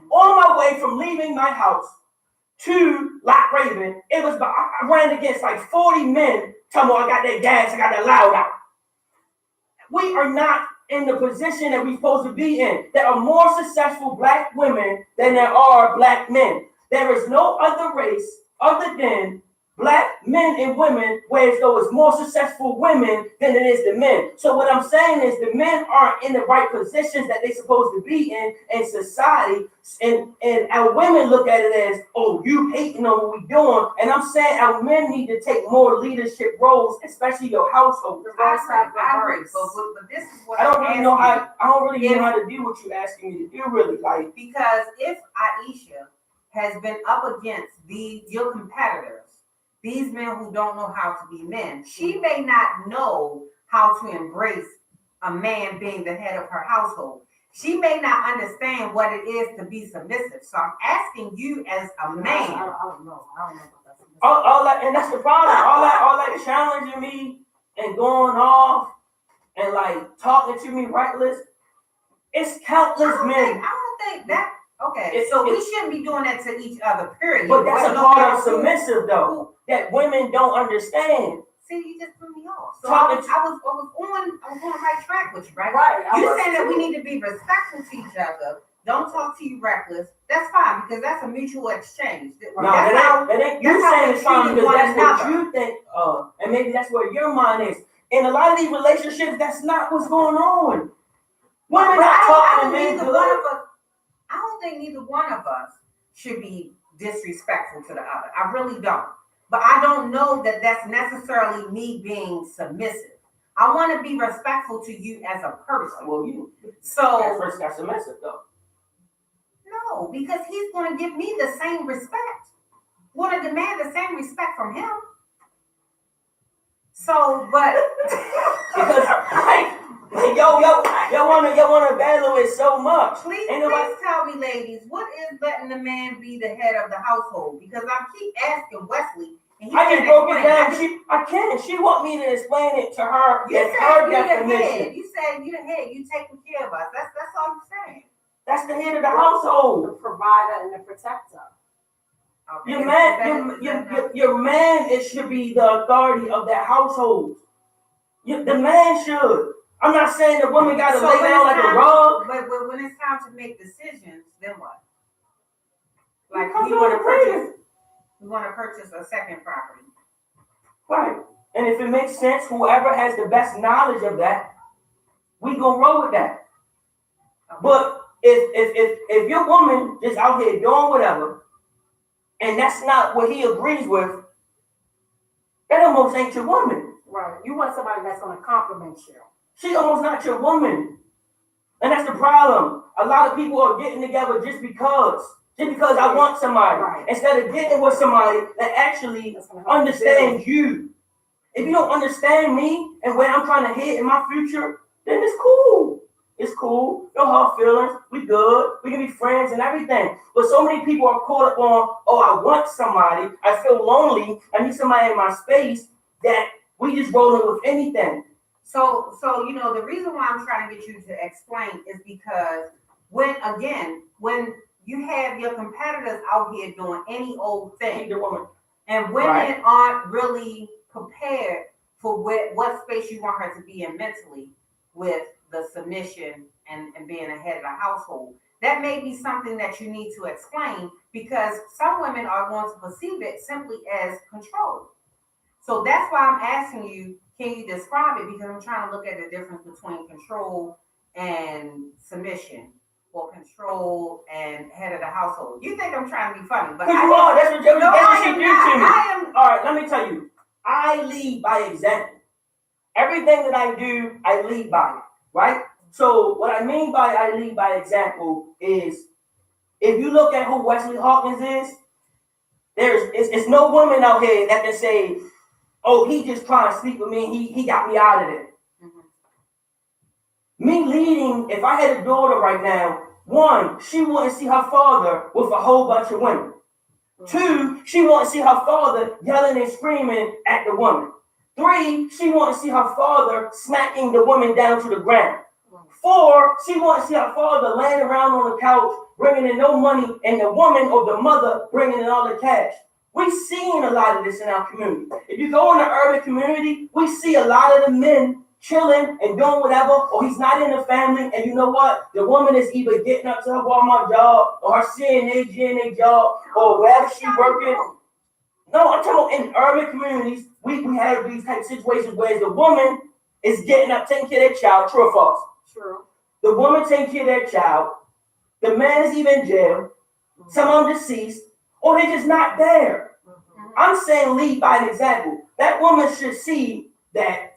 On my way from leaving my house to Lock Raven, I ran against like 40 men telling me I got that gas, I got that loud out. We are not in the position that we're supposed to be in. There are more successful black women than there are black men. There is no other race other than black men and women where as though it's more successful women than it is the men. So what I'm saying is the men aren't in the right positions that they're supposed to be in society. And our women look at it as, oh, you hating on what we're doing. And I'm saying our men need to take more leadership roles, especially your household. I agree. But this is what I don't really know how to do what you're asking me to do, really. Like, because if Aisha has been up against your competitors, these men who don't know how to be men, she may not know how to embrace a man being the head of her household. She may not understand what it is to be submissive. So I'm asking you as a man. I don't know about that. all that, and that's the problem. All that challenging me and going off and like talking to me reckless. It's countless men. I don't think that. Okay, so we shouldn't be doing that to each other, period. But that's a part of submissive, though, that women don't understand. See, you just threw me off. So I was on the right track with you, right? Right. You're saying that we need to be respectful to each other. Don't talk to you reckless. That's fine because that's a mutual exchange. No, that ain't. You're saying it's fine because that's what you think, and maybe that's where your mind is. In a lot of these relationships, that's not what's going on. Women not talking to men good. I don't think neither one of us should be disrespectful to the other. I really don't. But I don't know that that's necessarily me being submissive. I want to be respectful to you as a person. Well, you first got submissive though. No, because he's going to give me the same respect. Want to demand the same respect from him. So, but because y'all wanna battle it so much. Please tell me, ladies, what is letting the man be the head of the household? Because I keep asking Wesley, and I just broke it down. I can't. She want me to explain it to her. You in said her you definition. the head. You said you the head. You taking care of us. That's all I'm saying. That's the head of the household. The provider and the protector. Okay. Your man, it should be the authority of that household. The man should. I'm not saying the woman got to lay down like a rug. But when it's time to make decisions, then what? Like we want to purchase a second property. Right. And if it makes sense, whoever has the best knowledge of that, we gonna roll with that. Okay. But if your woman just out here doing whatever, and that's not what he agrees with, that almost ain't your woman. Right. You want somebody that's gonna compliment you. She almost not your woman. And that's the problem. A lot of people are getting together just because I want somebody. Right. Instead of getting with somebody that actually understands you. If you don't understand me and where I'm trying to hit in my future, then it's cool. It's cool. No hard feelings. We good. We can be friends and everything. But so many people are caught up on, oh, I want somebody. I feel lonely. I need somebody in my space, that we just rolling with anything. So the reason why I'm trying to get you to explain is because when you have your competitors out here doing any old thing, and women aren't really prepared for what space you want her to be in mentally with the submission and being a head of the household, that may be something that you need to explain, because some women are going to perceive it simply as control. So that's why I'm asking you, can you describe it? Because I'm trying to look at the difference between control and submission, or control and head of the household. You think I'm trying to be funny, but that's what you do to me. All right, let me tell you. I lead by example. Everything that I do, I lead by it, right? So what I mean by I lead by example is, if you look at who Wesley Hawkins is, it's no woman out here that can say, oh, he just trying to sleep with me, he got me out of there. Mm-hmm. Me leading, if I had a daughter right now, one, she wouldn't see her father with a whole bunch of women. Two, she won't see her father yelling and screaming at the woman. Three, she won't see her father smacking the woman down to the ground. Four, she won't see her father laying around on the couch, bringing in no money, and the woman or the mother bringing in all the cash. We've seen a lot of this in our community. If you go in the urban community, we see a lot of the men chilling and doing whatever, or he's not in the family, and you know what? The woman is either getting up to her Walmart job, or her CNA, GNA job, or wherever she's working. No, I'm talking about in urban communities, we have these type of situations where the woman is getting up, taking care of their child. True or false? True. The woman taking care of their child. The man is even in jail. Mm-hmm. Some of them deceased, or they're just not there. Mm-hmm. I'm saying lead by an example. That woman should see that,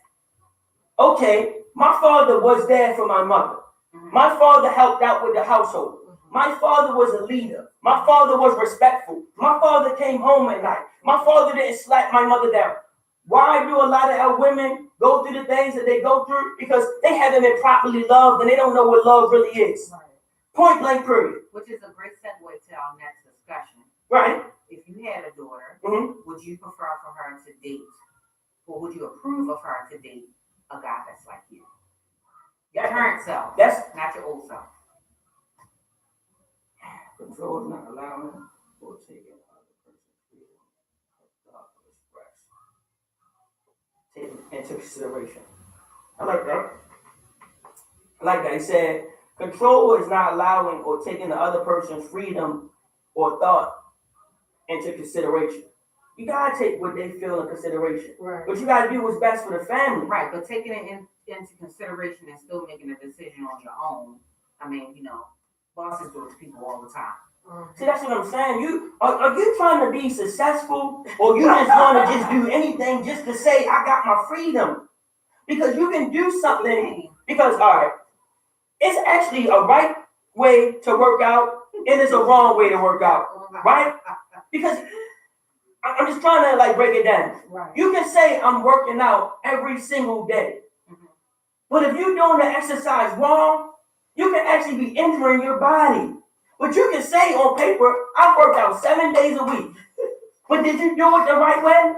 okay, my father was there for my mother. Mm-hmm. My father helped out with the household. Mm-hmm. My father was a leader. My father was respectful. My father came home at night. My father didn't slap my mother down. Why do a lot of our women go through the things that they go through? Because they haven't been properly loved and they don't know what love really is. Right. Point blank, period. Which is a great segue to our next discussion. Right. If you had a daughter, would you prefer for her to date, or would you approve of her to date a guy that's like you? Your current self. That's not your old self. Control is not allowing or taking other person's freedom of thought to express. Taking into consideration. I like that. He said, control is not allowing or taking the other person's freedom or thought into consideration. You gotta take what they feel in consideration. Right. But you gotta do what's best for the family. Right, but taking it into consideration and still making a decision on your own. I mean, bosses do it to people all the time. See, that's what I'm saying. Are you trying to be successful, or you just want to just do anything just to say I got my freedom? Because you can do something. Because all right, it's actually a right way to work out, and it's a wrong way to work out, right? Because I'm just trying to break it down. Right. You can say I'm working out every single day, but if you're doing the exercise wrong, you can actually be injuring your body. But you can say on paper, I work out 7 days a week. But did you do it the right way?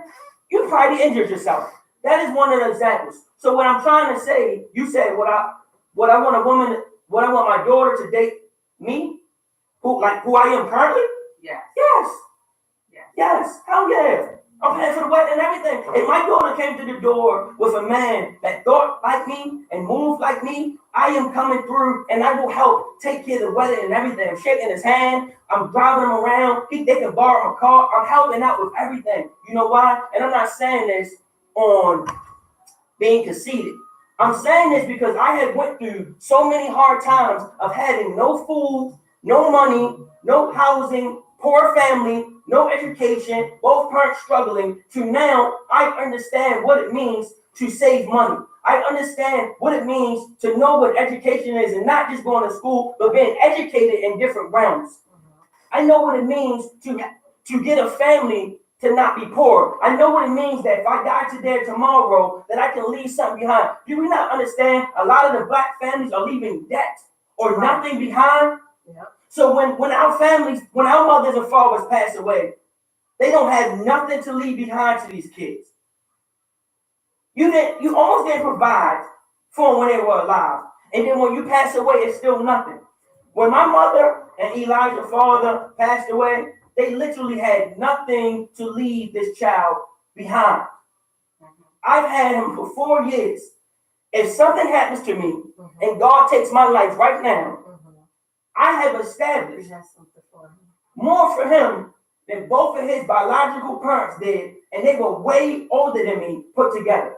You probably injured yourself. That is one of the examples. So what I'm trying to say, you said what I want my daughter to date me, who I am currently? Yes. Yes. Yes, hell yeah. I'm paying for the wedding and everything. If my daughter came to the door with a man that thought like me and moved like me, I am coming through and I will help take care of the wedding and everything. I'm shaking his hand. I'm driving him around. They can borrow my car. I'm helping out with everything. You know why? And I'm not saying this on being conceited. I'm saying this because I had went through so many hard times of having no food, no money, no housing, poor family, no education, both parents struggling, to now I understand what it means to save money. I understand what it means to know what education is and not just going to school, but being educated in different realms. I know what it means to get a family to not be poor. I know what it means that if I die today or tomorrow, that I can leave something behind. Do we not understand? A lot of the black families are leaving debt or nothing behind. Yeah. So when our families, when our mothers and fathers pass away, they don't have nothing to leave behind to these kids. You almost didn't provide for them when they were alive. And then when you pass away, it's still nothing. When my mother and Elijah's father passed away, they literally had nothing to leave this child behind. I've had him for 4 years. If something happens to me and God takes my life right now, I have established more for him than both of his biological parents did, and they were way older than me put together.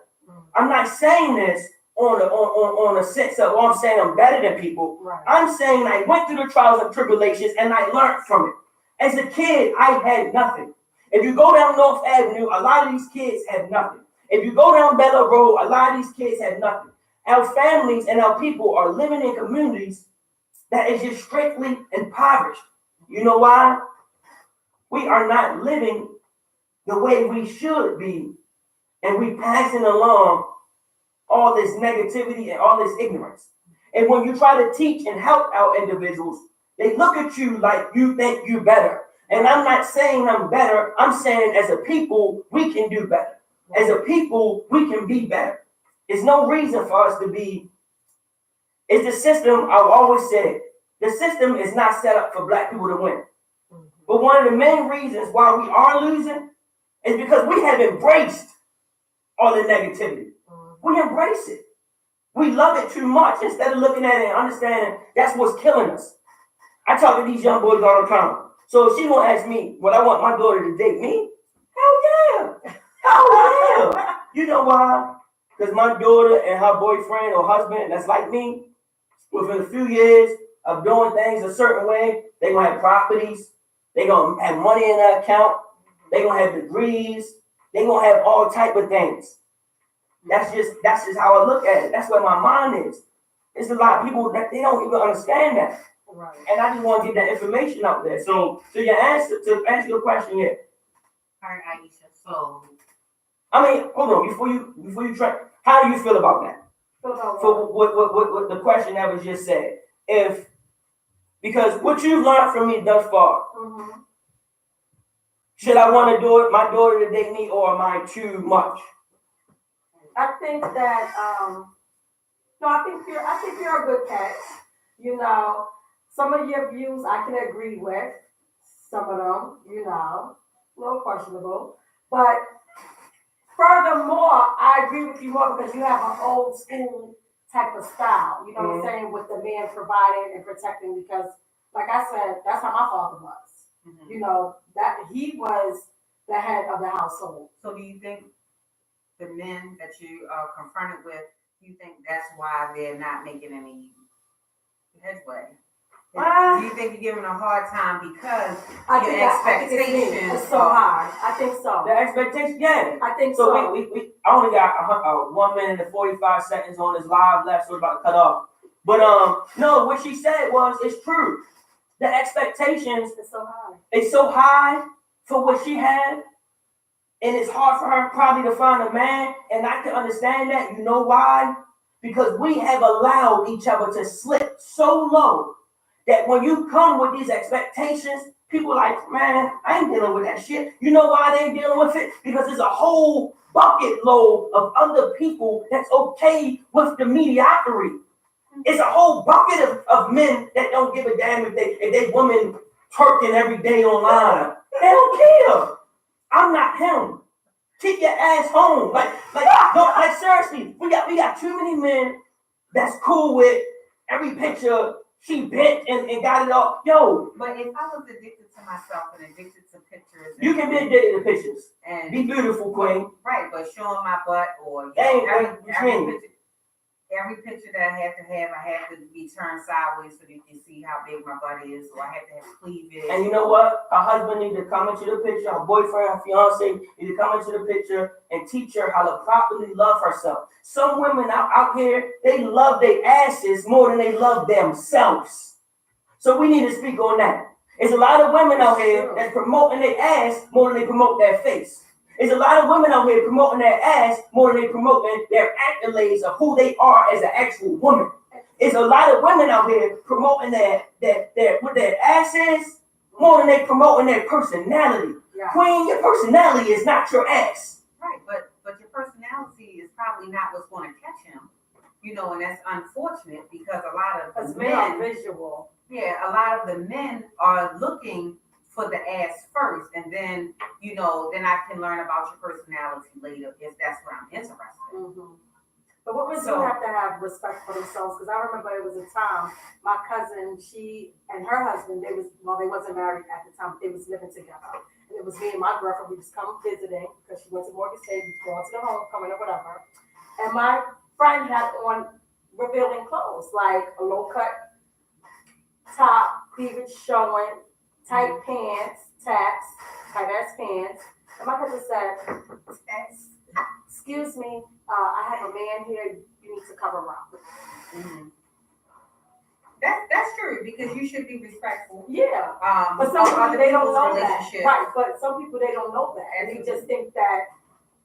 I'm not saying this on a sense of, I'm saying I'm better than people. Right. I'm saying I went through the trials and tribulations and I learned from it. As a kid, I had nothing. If you go down North Avenue, a lot of these kids have nothing. If you go down Bella Road, a lot of these kids have nothing. Our families and our people are living in communities that is just strictly impoverished. You know why? We are not living the way we should be, and we passing along all this negativity and all this ignorance. And when you try to teach and help our individuals, they look at you like you think you better. And I'm not saying I'm better. I'm saying as a people, we can do better. As a people, we can be better. There's no reason for us to be. It's the system, I've always said, the system is not set up for black people to win. But one of the main reasons why we are losing is because we have embraced all the negativity. We embrace it. We love it too much instead of looking at it and understanding that's what's killing us. I talk to these young boys all the time. So if she gonna ask me what I want my daughter to date me, hell yeah. Hell yeah. You know why? Because my daughter and her boyfriend or husband that's like me, within a few years of doing things a certain way, they're gonna have properties, they're gonna have money in their account, they're gonna have degrees, they're gonna have all type of things. That's just how I look at it. That's where my mind is. There's a lot of people that they don't even understand that. Right. And I just want to get that information out there. So your answer to answer your question here. All right, Aisha. So I mean, hold on, before you try, how do you feel about that? For what the question that was just said. Because what you've learned from me thus far, should I want my daughter to date me, or am I too much? I think that no, I think you're a good catch. You know, some of your views I can agree with. Some of them, you know, a little questionable. But furthermore, I agree with you more because you have an old school type of style. You know what I'm saying, with the man providing and protecting. Because, like I said, that's how my father was. You know, that he was the head of the household. do you think the men that you are confronted with, you think that's why they're not making any headway? Do you think you're giving a hard time because your expectations are so high? I think so. The expectation, yeah. I think so. So we I only got 1 minute and 45 seconds on this live left, so we're about to cut off. But no, what she said was, it's true. The expectations It's so high. It's so high for what she had, and it's hard for her probably to find a man. And I can understand that. You know why? Because we have allowed each other to slip so low that when you come with these expectations, people are like, man, I ain't dealing with that shit. You know why they ain't dealing with it? Because there's a whole bucket load of other people that's okay with the mediocrity. It's a whole bucket of men that don't give a damn if they women twerking every day online. They don't care. I'm not him. Keep your ass home. Like seriously, we got too many men that's cool with every picture she bent and got it all. Yo, But if I was addicted to myself and addicted to pictures, you can be addicted to pictures. and Be beautiful, queen. right, but showing my butt or Hey, every picture that I had to be turned sideways so that you can see how big my butt is, or I had to have cleavage. And you know what? Her husband need to come into the picture. Her boyfriend, her fiance need to come into the picture and teach her how to properly love herself. Some women out here, they love their asses more than they love themselves. So we need to speak on that. There's a lot of women out here that's promoting their ass more than they promote their face. There's a lot of women out here promoting their ass more than they promoting their accolades of who they are as an actual woman. There's a lot of women out here promoting what their ass is more than they promoting their personality. Yeah. Queen, your personality is not your ass. Right, but your personality is probably not what's going to catch him. You know, and that's unfortunate because a lot of the Men are men, visual. yeah, a lot of the men are looking for the ass first, and then, you know, then I can learn about your personality later if that's what I'm interested in. Mm-hmm. But what we do have to have respect for themselves, because I remember it was a time my cousin, she and her husband, they wasn't married at the time, but they was living together. And it was me and my girlfriend, we was come visiting because she went to Morgan State, we was going to the homecoming or whatever. And my friend had on revealing clothes, like a low cut top, cleavage showing, tight pants, taps, tight ass pants. And my cousin said, excuse me, I have a man here, you need to cover up. Mm-hmm. That's true, because you should be respectful. Yeah. But some people, they don't know that. Right, but some people, they don't know that. And they just think that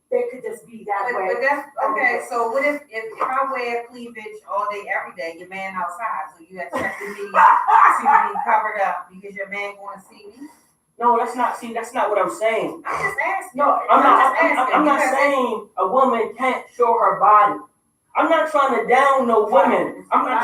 they could just be that way. But that's, okay, so what if I wear cleavage all day, every day, your man outside, so you expecting me to be covered up because your man going to see me? No, that's not what I'm saying. I'm just asking. No, I'm not saying a woman can't show her body. I'm not trying to down no women. I'm not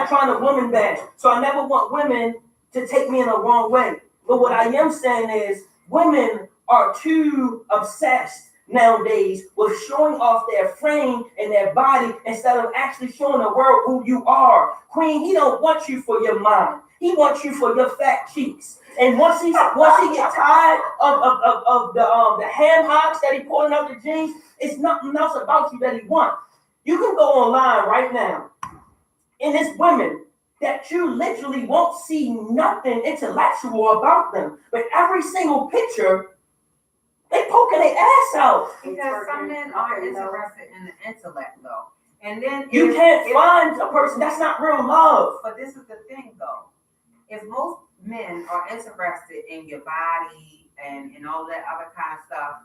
trying to woman bash. So I never want women to take me in the wrong way. But what I am saying is women are too obsessed nowadays with showing off their frame and their body instead of actually showing the world who you are. Queen, he don't want you for your mind. He wants you for your fat cheeks. And once he gets tired of the ham hocks that he pulling out the jeans, it's nothing else about you that he wants. You can go online right now, and it's women that you literally won't see nothing intellectual about them. But every single picture, they poking their ass out. Because some men are interested in the intellect, though. And then you can't find a person that's not real love. But this is the thing, though. If most men are interested in your body and all that other kind of stuff,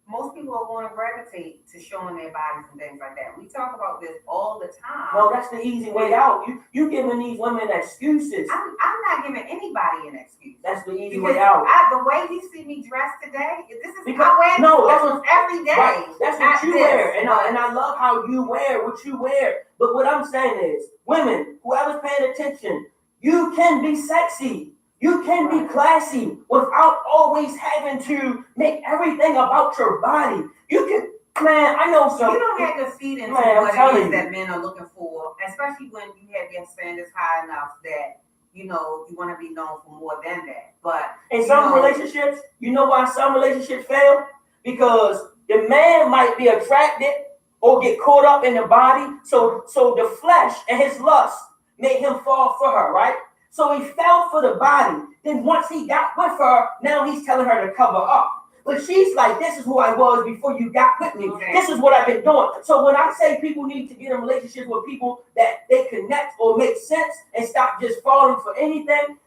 most people are going to gravitate to showing their bodies and things like that. We talk about this all the time. No, that's the easy way out. You giving these women excuses. I'm not giving anybody an excuse. That's the easy way out. The way you see me dressed today, this is because, I wear that's every day. Right, that's what you wear, and I love how you wear what you wear. But what I'm saying is, women, whoever's paying attention, you can be sexy. You can be classy without always having to make everything about your body. You can, man, I know some. You don't have to feed into what it is that men are looking for, especially when you have your standards high enough that, you know, you want to be known for more than that. But in some relationships, you know why some relationships fail? Because the man might be attracted or get caught up in the body. So the flesh and his lust made him fall for her, right? So he fell for the body. Then once he got with her, now he's telling her to cover up. But she's like, this is who I was before you got with me. Okay. This is what I've been doing. So when I say people need to get in relationships with people that they connect or make sense and stop just falling for anything,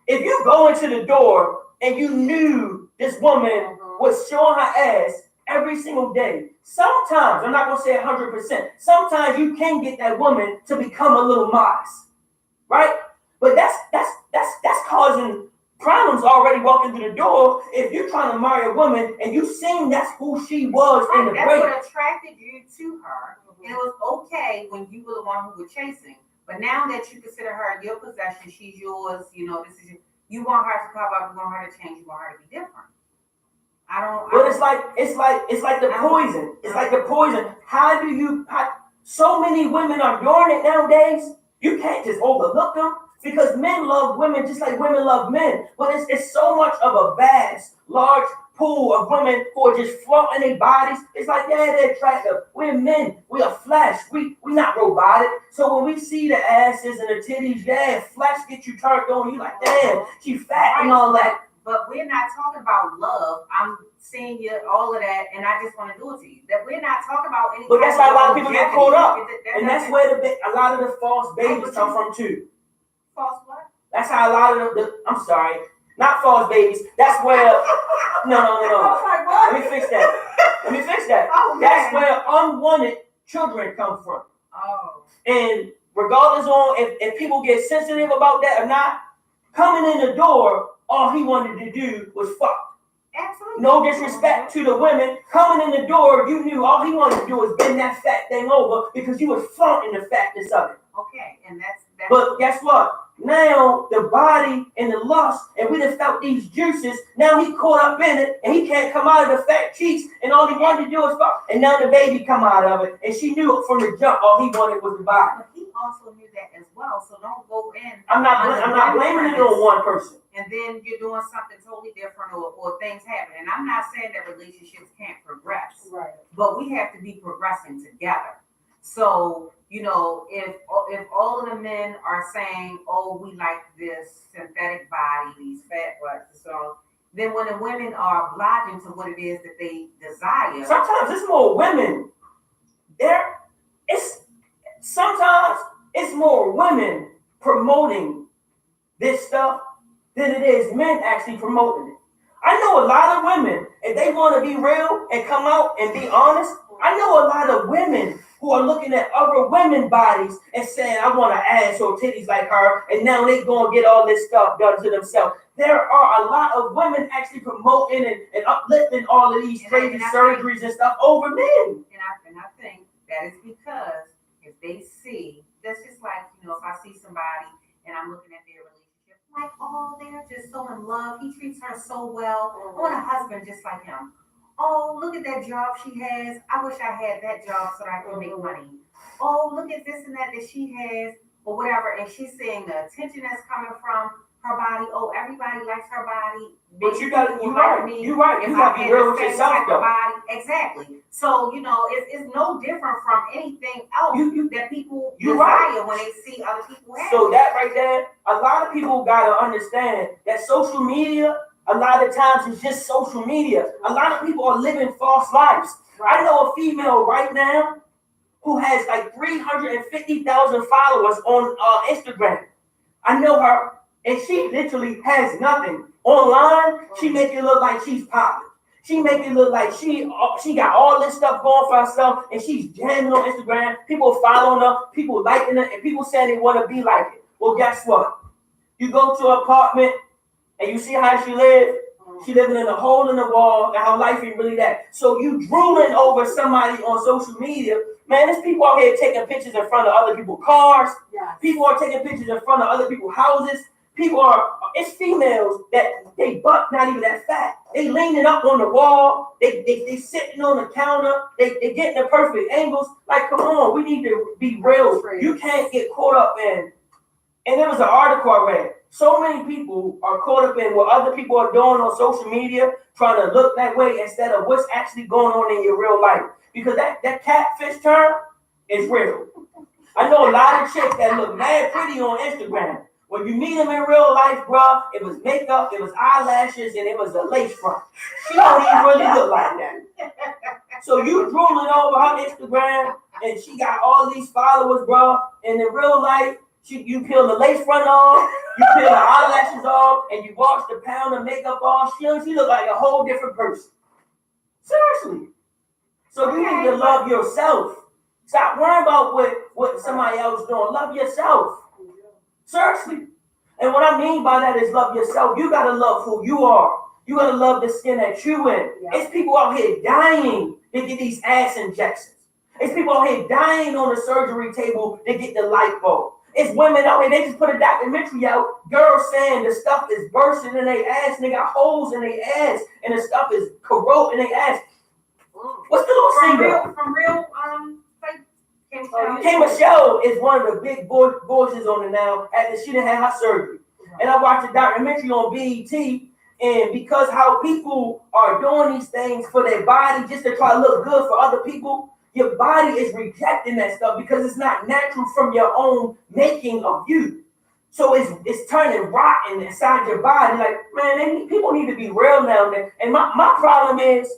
if you go into the door and you knew this woman was showing her ass every single day, sometimes, I'm not going to say 100%, sometimes you can get that woman to become a little modest, right? But that's causing problems already walking through the door. If you're trying to marry a woman and you seen that's who she was in the break. That's what attracted you to her. And it was okay when you were the one who was chasing. But now that you consider her your possession, she's yours, you know, this is your, You want her to cover up, you want her to change, you want her to be different. But it's like the poison. It's like the poison. So many women are doing it nowadays. You can't just overlook them because men love women just like women love men. But it's so much of a vast, large pool of women who are just flaunting their bodies. It's like, yeah, they're attractive. We're men. We are flesh. We not robotic. So when we see the asses and the titties, yeah, flesh get you turned on. You like, damn, she fat and all that. But we're not talking about love. I'm seeing you all of that, and I just want to do it to you. That we're not talking about anything. But that's how a lot of people get caught up, and that's where a lot of the false babies come from too. False what? That's how a lot of I'm sorry, not false babies. That's where no. Let me fix that. Oh, that's where unwanted children come from. Oh. And regardless on if people get sensitive about that or not, coming in the door, all he wanted to do was fuck. Absolutely. No disrespect to the women. Coming in the door, you knew all he wanted to do was bend that fat thing over because you was flaunting the fatness of it. Okay, and that's But guess what? Now the body and the lust, and we done felt these juices. Now he caught up in it, and he can't come out of the fat cheeks, and all he wanted to do was fuck. And now the baby come out of it, and she knew it from the jump. All he wanted was the body. But he also knew that as well. So don't go in. I'm not blaming it on one person. And then you're doing something totally different, or things happen. And I'm not saying that relationships can't progress, Right. but we have to be progressing together. So, you know, if all of the men are saying, oh, we like this synthetic body, these fat butts, so then when the women are obliging to what it is that they desire. Sometimes it's more women. Sometimes it's more women promoting this stuff than it is men actually promoting it. I know a lot of women, if they want to be real and come out and be honest, I know a lot of women who are looking at other women's bodies and saying, I want an ass or titties like her, and now they going to get all this stuff done to themselves. There are a lot of women actually promoting and uplifting all of these crazy surgeries and stuff over men. And I think that is because if they see, that's just like, you know, if I see somebody and I'm looking at their relationship, like, oh, they're just so in love. He treats her so well. I want a husband just like him. Oh, look at that job she has. I wish I had that job so that I could make money. Oh, look at this and that she has, or whatever. And she's seeing the attention that's coming from her body. Oh, everybody likes her body. But you're right. You're right. You got to be real with yourself, though. Exactly. So, you know, it's no different from anything else that people desire right. when they see other people have. So that right there, a lot of people got to understand that social media, a lot of times it's just social media. A lot of people are living false lives. Right. I know a female right now who has like 350,000 followers on Instagram. I know her, and she literally has nothing. Online, she make it look like she's popping. She make it look like she got all this stuff going for herself, and she's jamming on Instagram. People following her, people liking her, and people saying they want to be like it. Well, guess what? You go to an apartment, and you see how she live. She living in a hole in the wall, and her life ain't really that. So you drooling over somebody on social media. Man, there's people out here taking pictures in front of other people's cars. Yes. People are taking pictures in front of other people's houses. It's females that they butt not even that fat. They leaning up on the wall. They sitting on the counter. They getting the perfect angles. Like, come on, we need to be real. You can't get caught up in. And there was an article I read. So many people are caught up in what other people are doing on social media, trying to look that way instead of what's actually going on in your real life. Because that catfish term is real. I know a lot of chicks that look mad pretty on Instagram. When you meet them in real life, bro, it was makeup, it was eyelashes, and it was a lace front. She don't even really look like that. So you drooling over her Instagram, and she got all these followers, bro. And in real life, you peel the lace front off, you peel the eyelashes off, and you wash the pound of makeup off. She look like a whole different person. Seriously. So you need to love yourself. Stop worrying about what somebody else doing. Love yourself. Seriously. And what I mean by that is love yourself. You gotta love who you are. You gotta love the skin that you in. Yeah. It's people out here dying to get these ass injections. It's people out here dying on the surgery table to get the lipo. It's women out here, they just put a documentary out, girls saying the stuff is bursting in their ass, and they got holes in their ass, and the stuff is corroding their ass. What's the little singer? From real, K. Michelle is one of the big voices on it now after she done had her surgery. And I watched a documentary on BET, and because how people are doing these things for their body just to try to look good for other people, your body is rejecting that stuff because it's not natural from your own making of you. So it's turning rotten inside your body. Like, man, people need to be real now. And my problem is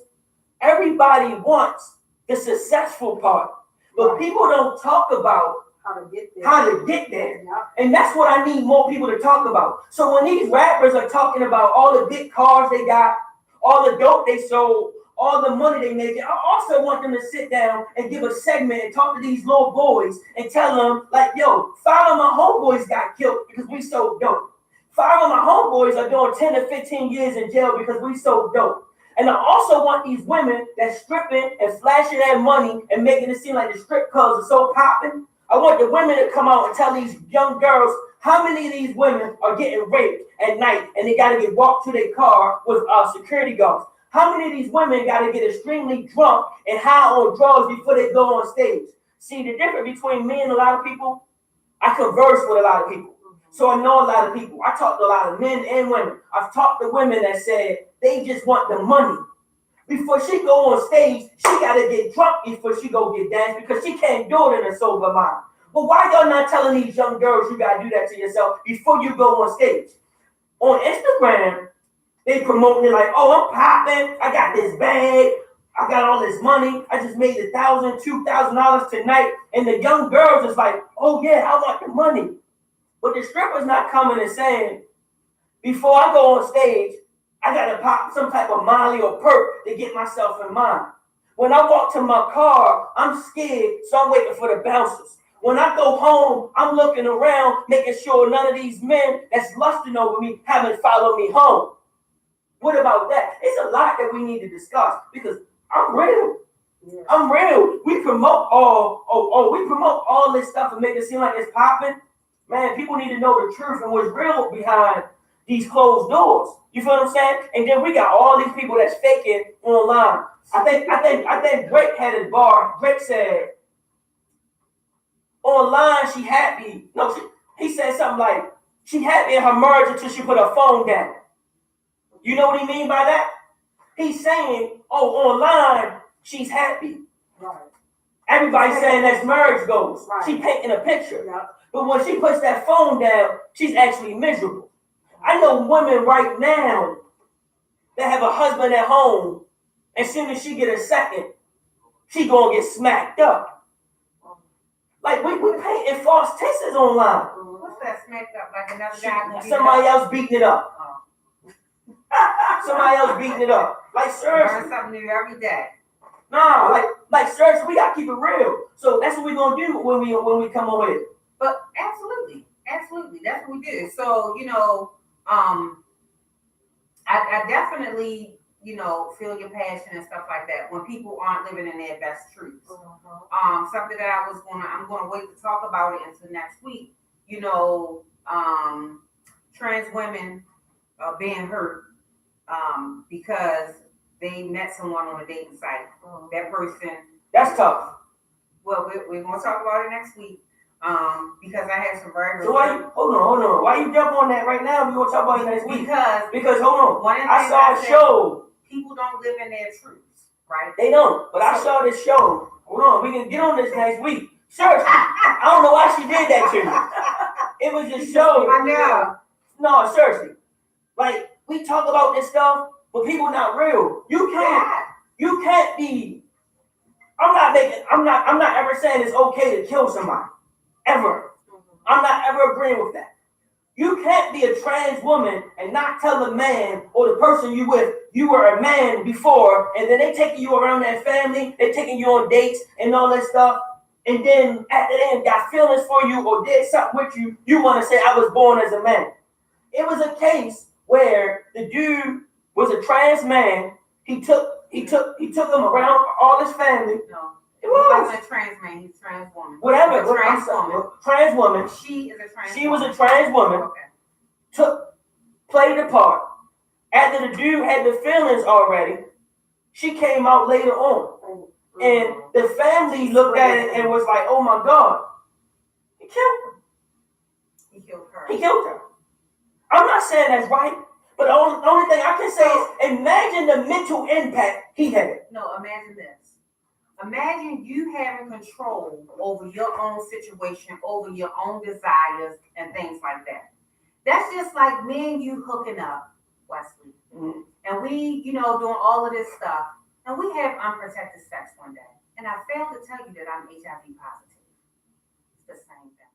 everybody wants the successful part, but people don't talk about how to get there. And that's what I need more people to talk about. So when these rappers are talking about all the big cars they got, all the dope they sold, all the money they making, I also want them to sit down and give a segment and talk to these little boys and tell them, like, yo, 5 of my homeboys got killed because we sold dope. 5 of my homeboys are doing 10 to 15 years in jail because we sold dope. And I also want these women that's stripping and flashing that money and making it seem like the strip clubs are so popping. I want the women to come out and tell these young girls how many of these women are getting raped at night and they got to get walked to their car with security guards. How many of these women got to get extremely drunk and high on drugs before they go on stage? See, the difference between me and a lot of people, I converse with a lot of people. So I know a lot of people. I talk to a lot of men and women. I've talked to women that said they just want the money. Before she go on stage, she got to get drunk before she go get danced because she can't do it in a sober mind. But why y'all not telling these young girls you got to do that to yourself before you go on stage? On Instagram, they promoting it like, oh, I'm popping. I got this bag. I got all this money. I just made $1,000, $2,000 tonight. And the young girls is like, oh, yeah, I want the money. But the stripper's not coming and saying, before I go on stage, I got to pop some type of Molly or perk to get myself in mind. When I walk to my car, I'm scared, so I'm waiting for the bouncers. When I go home, I'm looking around, making sure none of these men that's lusting over me haven't followed me home. What about that? It's a lot that we need to discuss because I'm real. Yeah. I'm real. We promote all this stuff and make it seem like it's popping. Man, people need to know the truth and what's real behind these closed doors. You feel what I'm saying? And then we got all these people that's faking online. I think Drake had his bar. Drake said, online she happy. No, he said something like, she happy in her marriage until she put her phone down. You know what he mean by that? He's saying, oh, online she's happy. Right. Everybody's saying that's marriage goals. Right. She painting a picture. Yep. But when she puts that phone down, she's actually miserable. I know women right now that have a husband at home, and as soon as she get a second, she gonna get smacked up. Like we painting false texts online. What's that smacked up? Like another guy? Somebody else beating it up. Somebody else beating it up. Like seriously. Learn something new every day. Nah, like seriously, we gotta keep it real. So that's what we're gonna do when we come on with it. But absolutely, that's what we do. So I definitely feel your passion and stuff like that when people aren't living in their best truths. Something that I'm gonna wait to talk about it until next week. Trans women being hurt because they met someone on a dating site. That person. That's tough. Well, we're gonna talk about it next week. Because I have some very. So hold on. Why you jump on that right now? You want to talk about it next week? Because hold on. I saw a show. People don't live in their truths, right? They don't. But I saw this show. Hold on. We can get on this next week. Seriously, I don't know why she did that to you. It was a show. I know. No, seriously. Like we talk about this stuff, but people not real. You can't be. I'm not ever saying it's okay to kill somebody. Ever. I'm not ever agreeing with that. You can't be a trans woman and not tell the man or the person you with you were a man before, and then they taking you around that family, they taking you on dates and all that stuff, and then after they got feelings for you or did something with you, you want to say I was born as a man. It was a case where the dude was a trans man. He took him around all his family. It was. wasn't a trans man, he's a trans woman. Whatever. A trans woman. Trans woman. She is a trans She woman. was a trans woman. Okay. Played the part. After the dude had the feelings already, she came out later on. And the family looked at it and was like, oh my God. He killed her. He killed her. He killed her. I'm not saying that's right, but the only thing I can say is imagine the mental impact he had. No, imagine this. Imagine you having control over your own situation, over your own desires and things like that. That's just like me and you hooking up, Wesley. Mm-hmm. And we, doing all of this stuff. And we have unprotected sex one day. And I failed to tell you that I'm HIV positive. It's the same thing.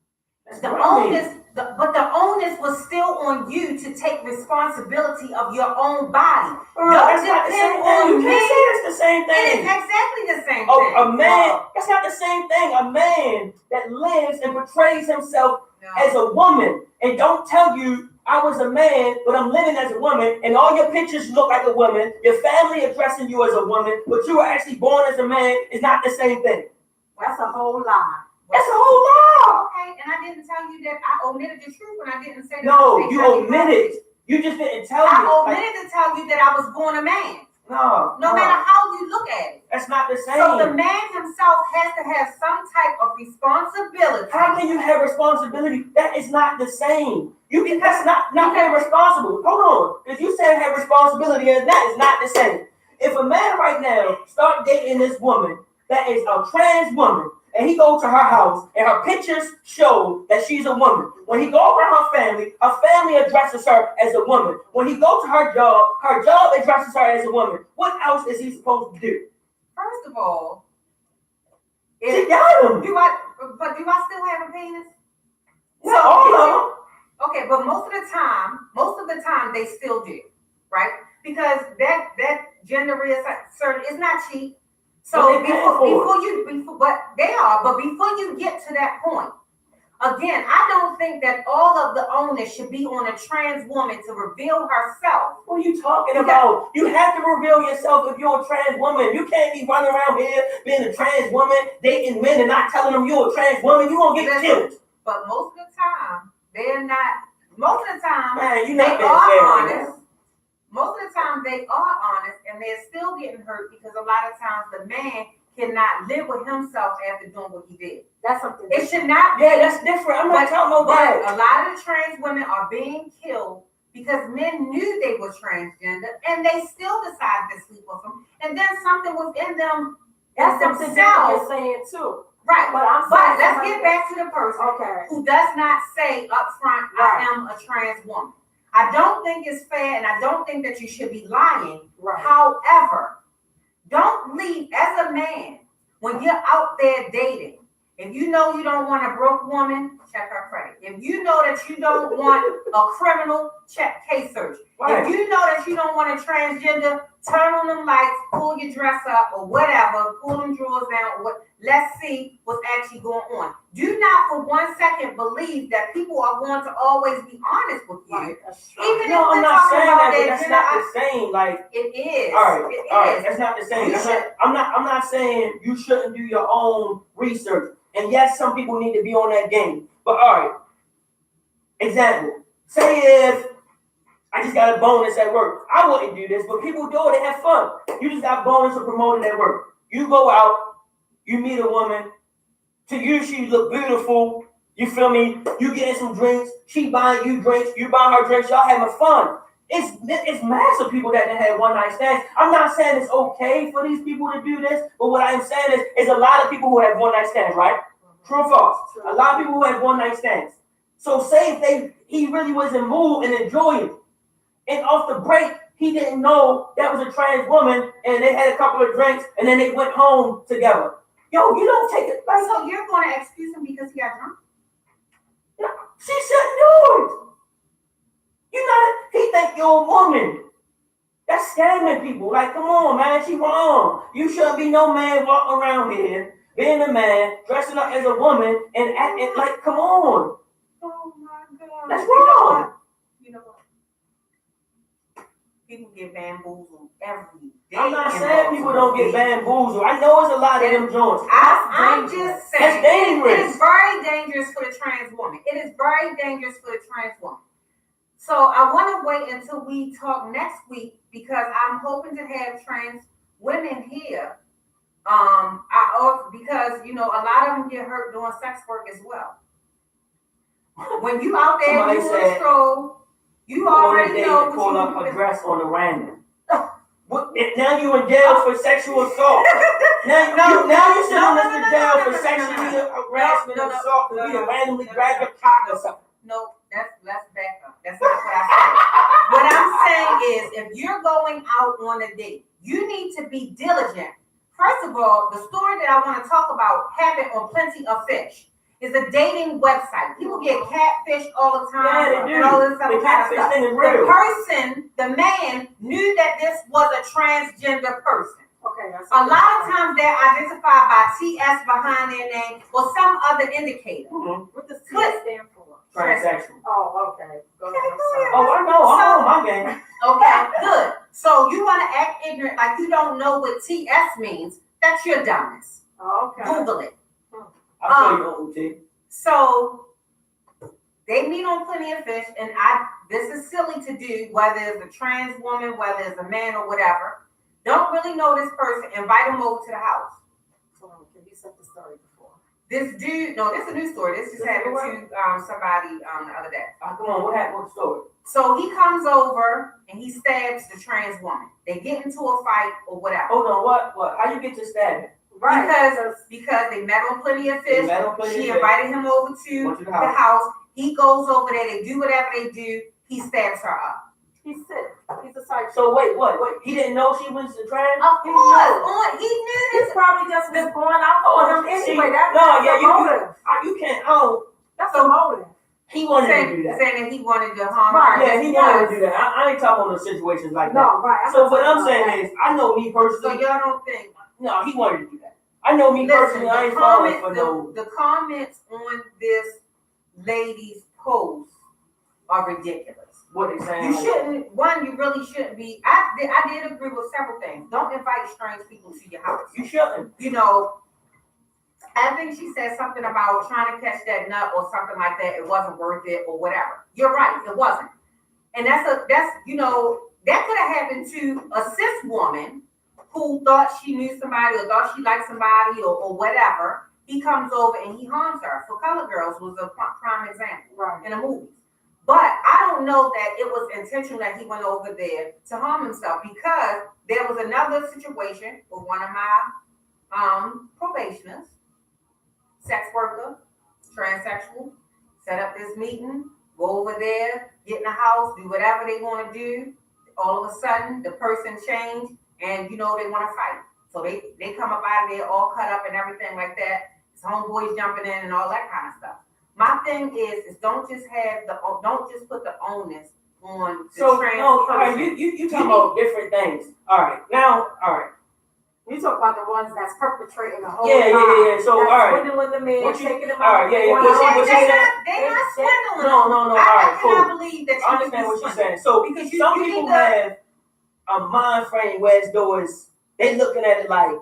But the onus was still on you to take responsibility of your own body. That's not the same thing. You can't say it's the same thing. It is exactly the same thing. A man, that's not the same thing. A man that lives and portrays himself as a woman and don't tell you I was a man, but I'm living as a woman, and all your pictures look like a woman, your family addressing you as a woman, but you were actually born as a man, is not the same thing. That's a whole lie. That's a whole lie. Okay, and I didn't tell you that I omitted the truth when I didn't say that. No, you omitted. You just didn't tell me. I omitted to tell you that I was born a man. No matter how you look at it. That's not the same. So the man himself has to have some type of responsibility. How can you have responsibility? That is not the same. That's not being responsible. Hold on. If you say have responsibility, and that is not the same. If a man right now start dating this woman that is a trans woman, and he goes to her house, and her pictures show that she's a woman. When he goes around her family addresses her as a woman. When he goes to her job addresses her as a woman. What else is he supposed to do? First of all, she got him. Do I still have a penis? Yeah, all of them. Okay, but most of the time they still do, right? Because that gender reassertion is not cheap. So before you get to that point, again, I don't think that all of the onus should be on a trans woman to reveal herself. What are you talking about? You have to reveal yourself if you're a trans woman. You can't be running around here being a trans woman, dating men and not telling them you're a trans woman. You're going to get killed. But most of the time, they're not. Most of the time, man, they are honest. Most of the time, they are honest, and they're still getting hurt because a lot of times the man cannot live with himself after doing what he did. That's something. It should not be. Yeah, that's different. I'm not talking about that. A lot of the trans women are being killed because men knew they were transgender, and they still decided to sleep with them. And then something within them, that's something that you're saying too. Right, but let's get back to the person who does not say up front, I am a trans woman. I don't think it's fair, and I don't think that you should be lying. Right. However, don't leave as a man when you're out there dating. If you know you don't want a broke woman, check her credit. If you know that you don't want a criminal, check case search. Right. If you know that you don't want a transgender, turn on them lights, pull your dress up or whatever, pull them drawers down, let's see what's actually going on. Do not for 1 second believe that people are going to always be honest with you. Right. Even if I'm not saying that, but that's not the same. Like it is. All right. That's not the same. I'm not saying you shouldn't do your own research. And yes, some people need to be on that game. But all right. Example. Say if I just got a bonus at work. I wouldn't do this, but people do it. They have fun. You just got bonus or promoted at work. You go out. You meet a woman. To you, she look beautiful. You feel me? You getting some drinks. She buying you drinks. You buying her drinks. Y'all having fun. It's massive people that had one night stands. I'm not saying it's okay for these people to do this, but what I am saying is a lot of people who have one night stands, right? True or false? A lot of people who have one night stands. So say if he really was in mood and enjoying it, and off the break he didn't know that was a trans woman, and they had a couple of drinks, and then they went home together. Yo, you don't take it. Like, so you're going to excuse him because he got drunk? She shouldn't do it. He think you're a woman. That's scamming people. Like, come on, man, she wrong. You shouldn't be no man walking around here, being a man, dressing up as a woman, and acting like, come on. Oh my God. That's wrong. You know what? People get bamboozled every day. I'm not saying people don't get bamboozled. I know it's a lot of them joints. I'm just saying. That's dangerous. It is very dangerous for the trans woman. It is very dangerous for the trans woman. So I want to wait until we talk next week because I'm hoping to have trans women here. Because a lot of them get hurt doing sex work as well. When you out there, Somebody you said, stroll, you already know what pull you up do. a dress on the random. Now you in jail for sexual assault. Now you sending us to jail for sexually harassment and assault because we randomly grab your cock or something. No, let's back up. That's not what I said. What I'm saying is, if you're going out on a date, you need to be diligent. First of all, the story that I want to talk about happened on Plenty of Fish. It's a dating website. People get catfished all the time. Yeah, they do. And all this other The kind of catfish stuff. thing is real. The person, the man, knew that this was a transgender person. Okay. A lot of times they're identified by TS behind their name or some other indicator. Mm-hmm. What does TS stand for? Transsexual. Oh, okay. Go ahead. Oh, I know. I know my game. Okay, good. So you want to act ignorant like you don't know what TS means. That's your dumbness. Oh, okay. Google it. I'll show you OT. So they meet on Plenty of Fish, and this is silly to do, whether it's a trans woman, whether it's a man or whatever. Don't really know this person, invite them over to the house. Can you set the story before? This dude, no, this is a new story. This just happened to somebody the other day. Come on, what happened with the story? So he comes over and he stabs the trans woman. They get into a fight or whatever. Hold on, what? How you get to stabbing? Right. Because they met on Plenty of Fish. She invited him over to the house. He goes over there. They do whatever they do. He stabs her up. He's sick. He's a psycho. So wait, what? He didn't know she was a trans? Of course. He knew this. He's probably just been going out for him anyway. You can't. Oh, that's a motive. He wanted to do that. Saying that he wanted to harm her. Yeah, he wanted to do that. I ain't talking about no situations like that. No, right. So what I'm saying is, I know me personally. So y'all don't think? No, he wanted to do that. I know me personally. I ain't falling for no. The comments on this lady's post are ridiculous. What they saying? You shouldn't. One, you really shouldn't be. I did agree with several things. Don't invite strange people to your house. You shouldn't. I think she said something about trying to catch that nut or something like that. It wasn't worth it or whatever. You're right. It wasn't. And that could have happened to a cis woman who thought she knew somebody or thought she liked somebody or whatever. He comes over and he harms her. So Color Girls was a prime example in a movie. But I don't know that it was intentional that he went over there to harm himself because there was another situation with one of my probationers, sex worker, transsexual, set up this meeting, go over there, get in the house, do whatever they want to do. All of a sudden, the person changed and, they want to fight. So they come up out of there all cut up and everything like that. His homeboys jumping in and all that kind of stuff. My thing is don't just put the onus on the trans person. All right, you talking about different things. All right. You talk about the ones that's perpetrating the whole Yeah. So all right. Swindling the man, taking them out. They're not swindling. No. All right, cool. I cannot believe that you I understand what she's saying. So because some people have a mind frame where it's doors, they looking at it like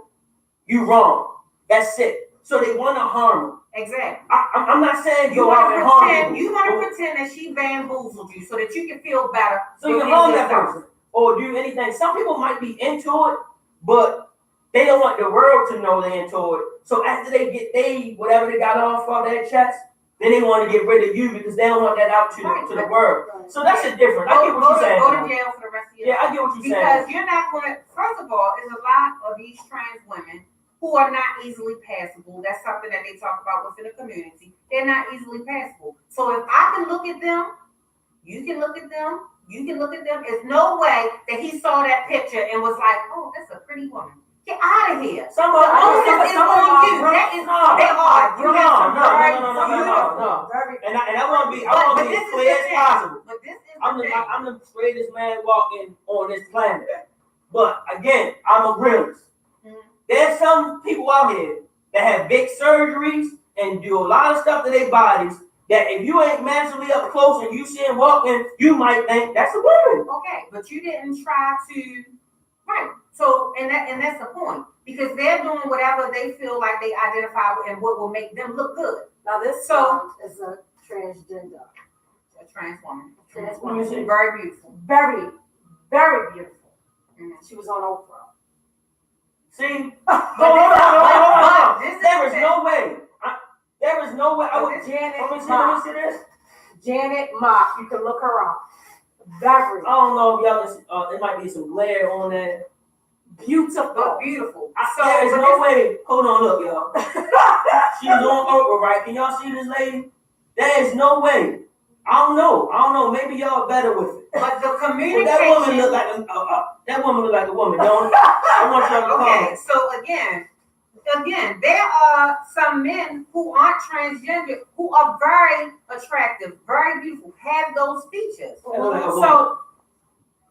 you wrong. That's it. So they want to harm them. Exactly. I'm not saying go out and harm them. You want to pretend that she bamboozled you so that you can feel better. So you can harm that person or do anything. Some people might be into it, but they don't want the world to know they're into it. So after they get whatever they got off of their chest, then they want to get rid of you because they don't want that out to the world. So that's a different. I get what you're saying. Go to jail for the rest of your life. Yeah, I get what you're saying. Because you're not going to, first of all, there's a lot of these trans women who are not easily passable. That's something that they talk about within the community. They're not easily passable. So if I can look at them, you can look at them, there's no way that he saw that picture and was like, oh, that's a pretty woman. Get out of here. Some of them on you. They are. You have to No. And I want to be as clear as possible. But this is I'm the straightest man walking on this planet. But again, I'm a realist. There's some people out here that have big surgeries and do a lot of stuff to their bodies that if you ain't massively up close and you see them walking, you might think that's a woman. Okay, but you didn't try to Right. So, and that's the point because they're doing whatever they feel like they identify with and what will make them look good. Now this is a transgender. A trans woman. Trans Let me woman. see. Very beautiful. Very, very beautiful. Mhm. She was on Oprah. See? But There is no way. There is no way. I would. Janet Let me see Mock. this. Janet Mock. You can look her up. Very I don't know if y'all can, it might be some glare on that. beautiful. But beautiful. There is no way. Hold on, look, y'all. She's on Oprah, right? Can y'all see this lady? There is no way. I don't know. Maybe y'all are better with it. But the But communication. that woman look like a woman, don't it? I want y'all to Okay, comment. so again, there are some men who aren't transgender who are very attractive, very beautiful, have those features. So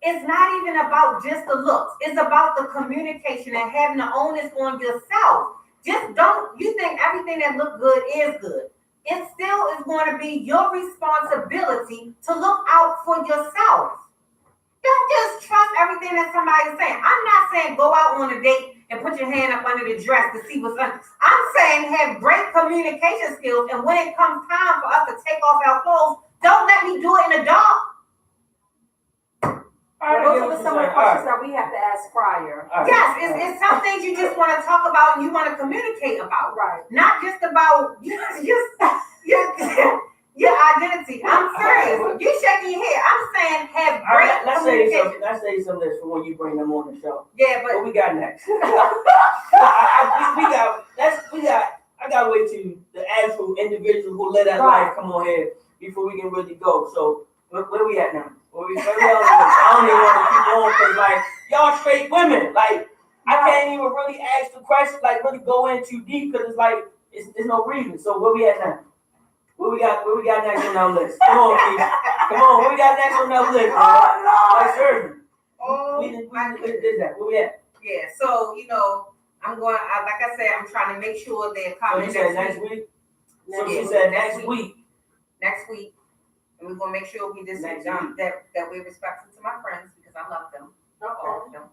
it's not even about just the looks. It's about the communication and having the onus on yourself. Just don't you think everything that looks good is good. It still is going to be your responsibility to look out for yourself. Don't just trust everything that somebody's saying. I'm not saying go out on a date and put your hand up under the dress to see what's under. I'm saying have great communication skills, and when it comes time for us to take off our clothes, don't let me do it in the dark. Those are some of the questions that we have to ask prior. Yes, it's some things you just want to talk about and you want to communicate about. Right. Not just about your identity. I'm serious. You shaking your head. I'm saying have great Let's say communication. something this for when you bring them on the show. Yeah, What but we got next? I got to wait till the actual individual who let that life come on here before we can really go. So where we at now? Where we at? I don't even want to keep going because like y'all straight women. Like I can't even really ask the question, like really go in too deep because it's like there's no reason. So where we at now? What we got next on our list? Come on, Keith. Come on, what we got next on our list? Like surgery. We did that. Where we at? yeah, so I'm going. Like I said, I'm trying to make sure they're So coming you said next week? So she Yeah. said next week. Next week, and we're gonna make sure we just Next that we're respectful to my friends because I love them, all of them.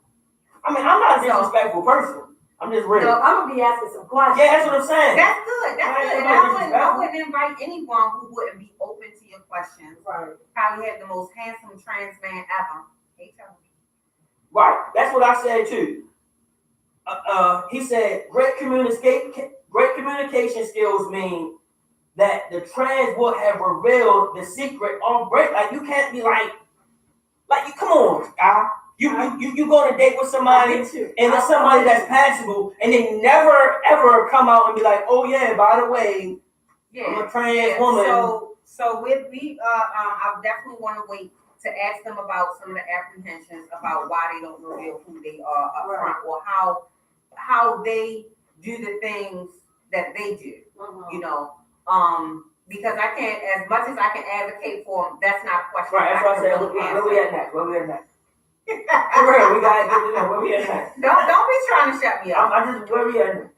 I mean, I'm not a disrespectful person. I'm just real. So I'm gonna be asking some questions. Yeah, that's what I'm saying. That's good. That's Right, good. And somebody I wouldn't invite anyone who wouldn't be open to your questions. Right. Probably have the most handsome trans man ever. Hey, tell me. Right. That's what I said too. He said great communication skills mean that the trans would have revealed the secret on break. Like you can't be like you come on, guy. You go on a date with somebody and it's somebody that's passable and they never ever come out and be like, oh yeah, by the way, I'm a trans woman. So I definitely want to wait to ask them about some of the apprehensions about why they don't reveal who they are up front or how they do the things that they do. Because I can't, as much as I can advocate for them, that's not a question. Right, that's what I said. Where we at next? For real, we gotta get to know where we at next. Don't be trying to shut me up. I just where we at next.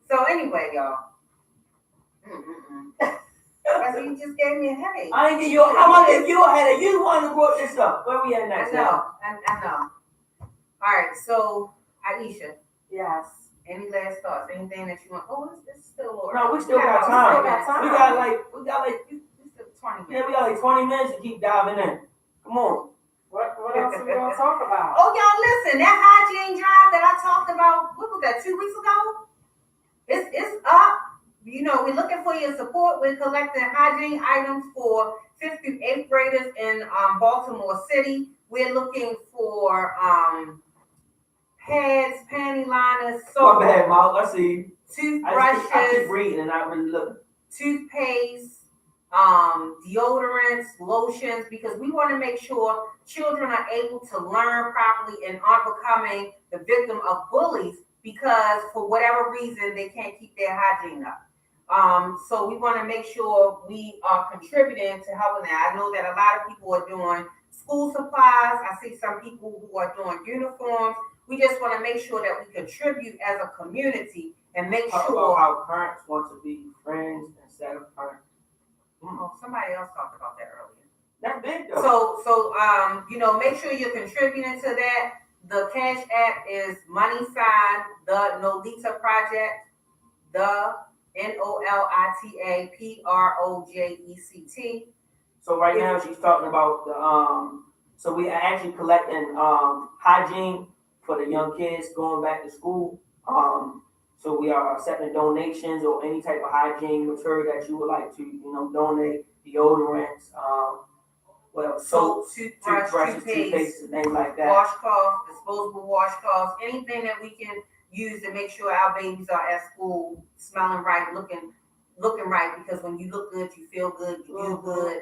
So anyway, y'all. Because you just gave me a headache. I ain't give you. I'm gonna give you a headache. You the one who brought this up. Where we at next? I know. All right. So Aisha. Yes. Any last thoughts? Anything that you want? Oh, it's still a little. No, we still got time. We got like 20 minutes. Yeah, we got like 20 minutes to keep diving in. Come on. What else are we gonna talk about? Oh, y'all listen, that hygiene drive that I talked about, what was that, 2 weeks ago? It's up. We're looking for your support. We're collecting hygiene items for 5th through 8th graders in Baltimore City. We're looking for pads, panty liners, soap. My bad, Mom. I see. Toothbrushes. I keep reading and not really looking. Toothpaste, deodorants, lotions, because we want to make sure children are able to learn properly and aren't becoming the victim of bullies because for whatever reason they can't keep their hygiene up. So we want to make sure we are contributing to helping that. I know that a lot of people are doing school supplies. I see some people who are doing uniforms. We just want to make sure that we contribute as a community and make sure how parents want to be friends instead of parents. Oh, somebody else talked about that earlier. That's big though. So make sure you're contributing to that. The Cash App is money sign the Nolita Project, the NOLITA So right now she's talking about the so we are actually collecting hygiene for the young kids going back to school. So we are accepting donations or any type of hygiene material that you would like to, donate, deodorants, soap, toothbrushes, toothpaste, and things like that. washcloths, disposable washcloths, anything that we can use to make sure our babies are at school smelling right, looking right. Because when you look good, you feel good, you feel good,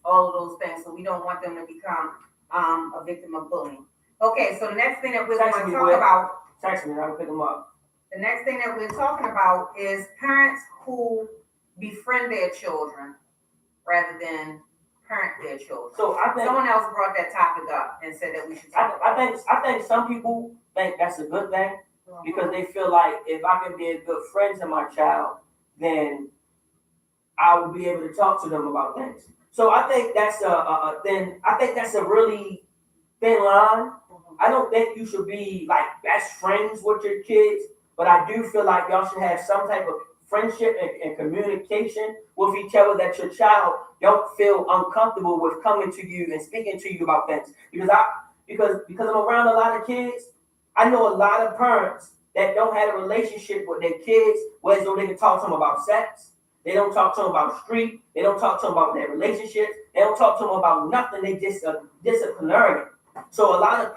all of those things. So we don't want them to become a victim of bullying. Okay, so the next thing that we're going to talk about. Text me, I'll pick them up. The next thing that we're talking about is parents who befriend their children rather than parent their children. So I think someone else brought that topic up and said that we should talk about I think some people think that's a good thing because they feel like if I can be a good friend to my child, then I will be able to talk to them about things. So I think that's a really thin line. I don't think you should be like best friends with your kids, but I do feel like y'all should have some type of friendship and communication with each other that your child don't feel uncomfortable with coming to you and speaking to you about things. Because I'm around a lot of kids, I know a lot of parents that don't have a relationship with their kids, where so they can talk to them about sex. They don't talk to them about street. They don't talk to them about their relationships. They don't talk to them about nothing. They just disciplinarian. So a lot of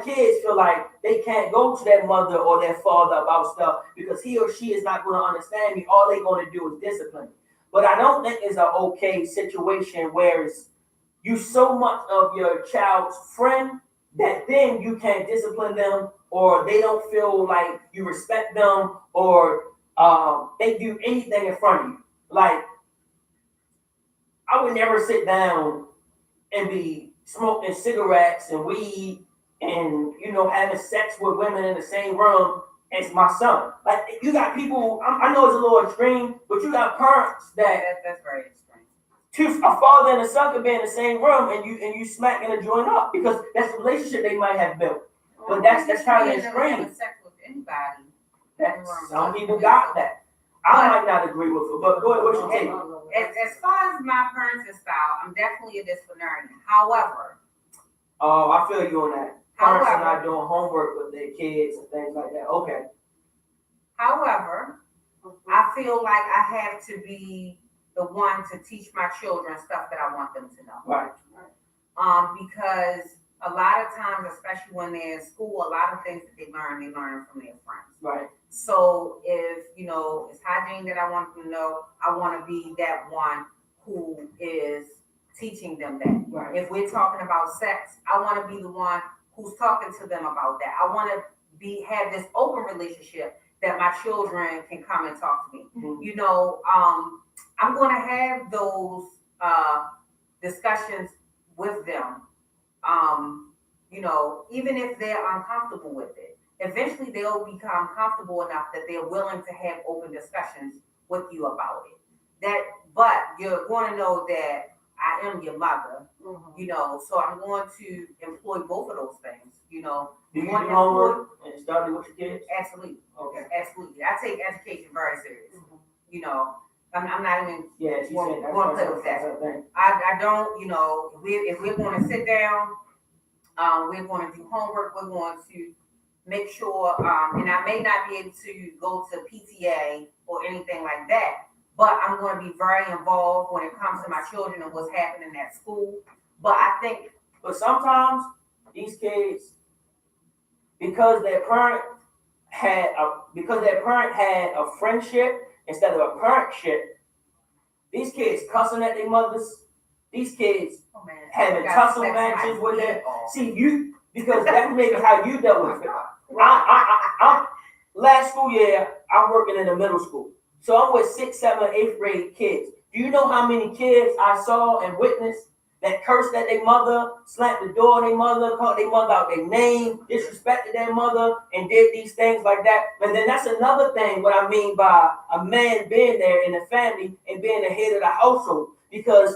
kids feel like they can't go to their mother or their father about stuff because he or she is not going to understand me. All they're going to do is discipline me. But I don't think it's an okay situation where it's you so much of your child's friend that then you can't discipline them or they don't feel like you respect them or they do anything in front of you. Like, I would never sit down and be smoking cigarettes and weed and having sex with women in the same room as my son. Like, you got people. I know it's a little extreme, but you got parents that's very extreme. A father and a son can be in the same room and you smacking a joint up because that's the relationship they might have built. But that's kind of extreme. Sex with anybody. Some people got that. I might not agree with it, but go ahead, what's your take? As far as my parenting style, I'm definitely a disciplinarian. However, I feel you on that. Parents are not doing homework with their kids and things like that. Okay. However, I feel like I have to be the one to teach my children stuff that I want them to know. Right. Because a lot of times, especially when they're in school, a lot of things that they learn from their friends. Right. So if, it's hygiene that I want them to know, I want to be that one who is teaching them that. Right. If we're talking about sex, I want to be the one who's talking to them about that. I want to have this open relationship that my children can come and talk to me. Mm-hmm. I'm going to have those discussions with them. Even if they're uncomfortable with it, eventually they'll become comfortable enough that they're willing to have open discussions with you about it. But you're going to know that I am your mother, so I'm going to employ both of those things, Do you do homework and study with your kids? Absolutely. Okay. Absolutely. I take education very serious. Mm-hmm. I'm not even going to play with that. I don't, if we're going to sit down, we're going to do homework, we're going to make sure, and I may not be able to go to PTA or anything like that, but I'm going to be very involved when it comes to my children and what's happening at school. But sometimes these kids, because their parent had a friendship instead of a parentship, these kids cussing at their mothers. These kids having tussle matches with them. See, because that's maybe how you dealt with it. I'm last school year, I'm working in the middle school. So I'm with 6th, 7th, 8th grade kids. Do you know how many kids I saw and witnessed that cursed at their mother, slapped the door on their mother, called their mother out their name, disrespected their mother, and did these things like that? And then that's another thing, what I mean by a man being there in the family and being the head of the household. Because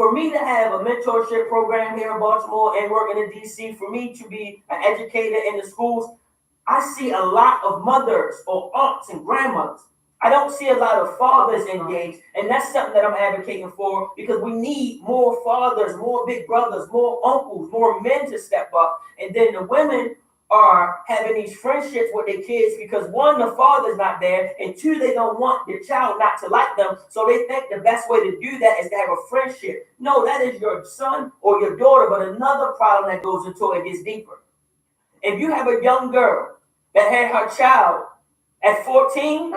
For me to have a mentorship program here in Baltimore and working in DC, for me to be an educator in the schools, I see a lot of mothers or aunts and grandmothers. I don't see a lot of fathers engaged, and that's something that I'm advocating for because we need more fathers, more big brothers, more uncles, more men to step up. And then the women are having these friendships with their kids because one, the father's not there, and two, they don't want their child not to like them. So they think the best way to do that is to have a friendship. No, that is your son or your daughter, but another problem that goes into it gets deeper. If you have a young girl that had her child at 14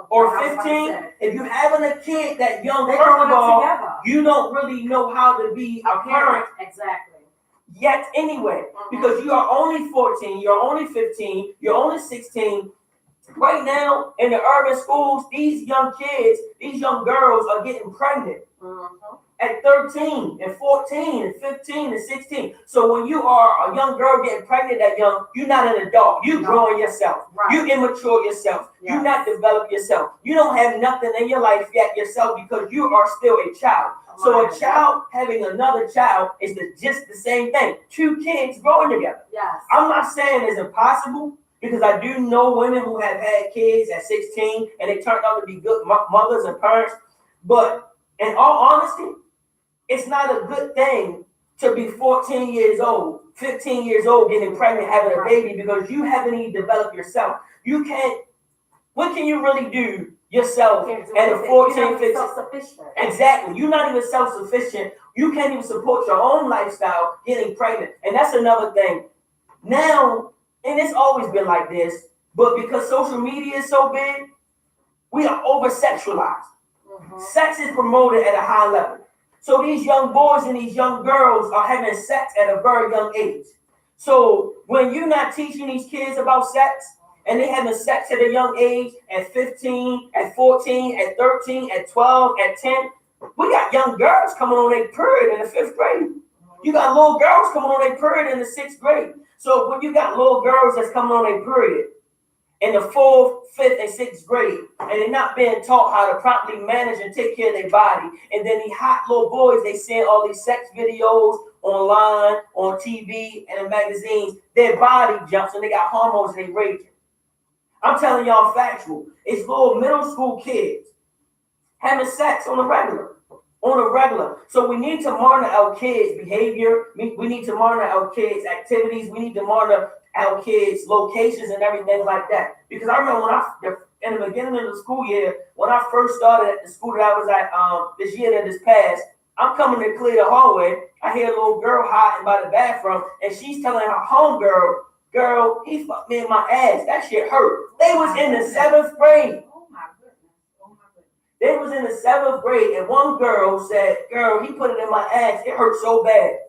or 15, if you're having a kid that young, first of all, you don't really know how to be a parent. Exactly. Yet anyway, because you are only 14, you're only 15, you're only 16. Right now in the urban schools, these young kids, these young girls are getting pregnant at 13 and 14 and 15 and 16. So when you are a young girl getting pregnant that young, you're not an adult. You're growing yourself. Right. You immature yourself. Yes. You not develop yourself. You don't have nothing in your life yet yourself because you are still a child. So a child having another child is just the same thing. Two kids growing together. Yes. I'm not saying it's impossible because I do know women who have had kids at 16 and they turned out to be good mothers and parents. But in all honesty, it's not a good thing to be 14 years old, 15 years old, getting pregnant, having a baby because you haven't even developed yourself. You can't, what can you really do yourself at a 14, 15? Self-sufficient. Exactly. You're not even self-sufficient. You can't even support your own lifestyle getting pregnant. And that's another thing. Now, and it's always been like this, but because social media is so big, we are over-sexualized. Sex is promoted at a high level. So these young boys and these young girls are having sex at a very young age. So when you're not teaching these kids about sex, and they having sex at a young age, at 15, at 14, at 13, at 12, at 10. We got young girls coming on their period in the 5th grade. You got little girls coming on their period in the 6th grade. So when you got little girls that's coming on their period in the 4th, 5th, and 6th grade, and they're not being taught how to properly manage and take care of their body, and then these hot little boys, they seeing all these sex videos online, on TV, and in magazines, their body jumps and they got hormones and they raging. I'm telling y'all factual. It's little middle school kids having sex on a regular. So we need to monitor our kids' behavior. We need to monitor our kids' activities. We need to monitor our kids' locations and everything like that. Because I remember in the beginning of the school year, when I first started at the school that I was at this year that just passed, I'm coming to clear the hallway. I hear a little girl hiding by the bathroom, and she's telling her homegirl, "Girl, he fucked me in my ass. That shit hurt." They was in the 7th grade. They was in the 7th grade, and one girl said, "Girl, he put it in my ass. It hurt so bad."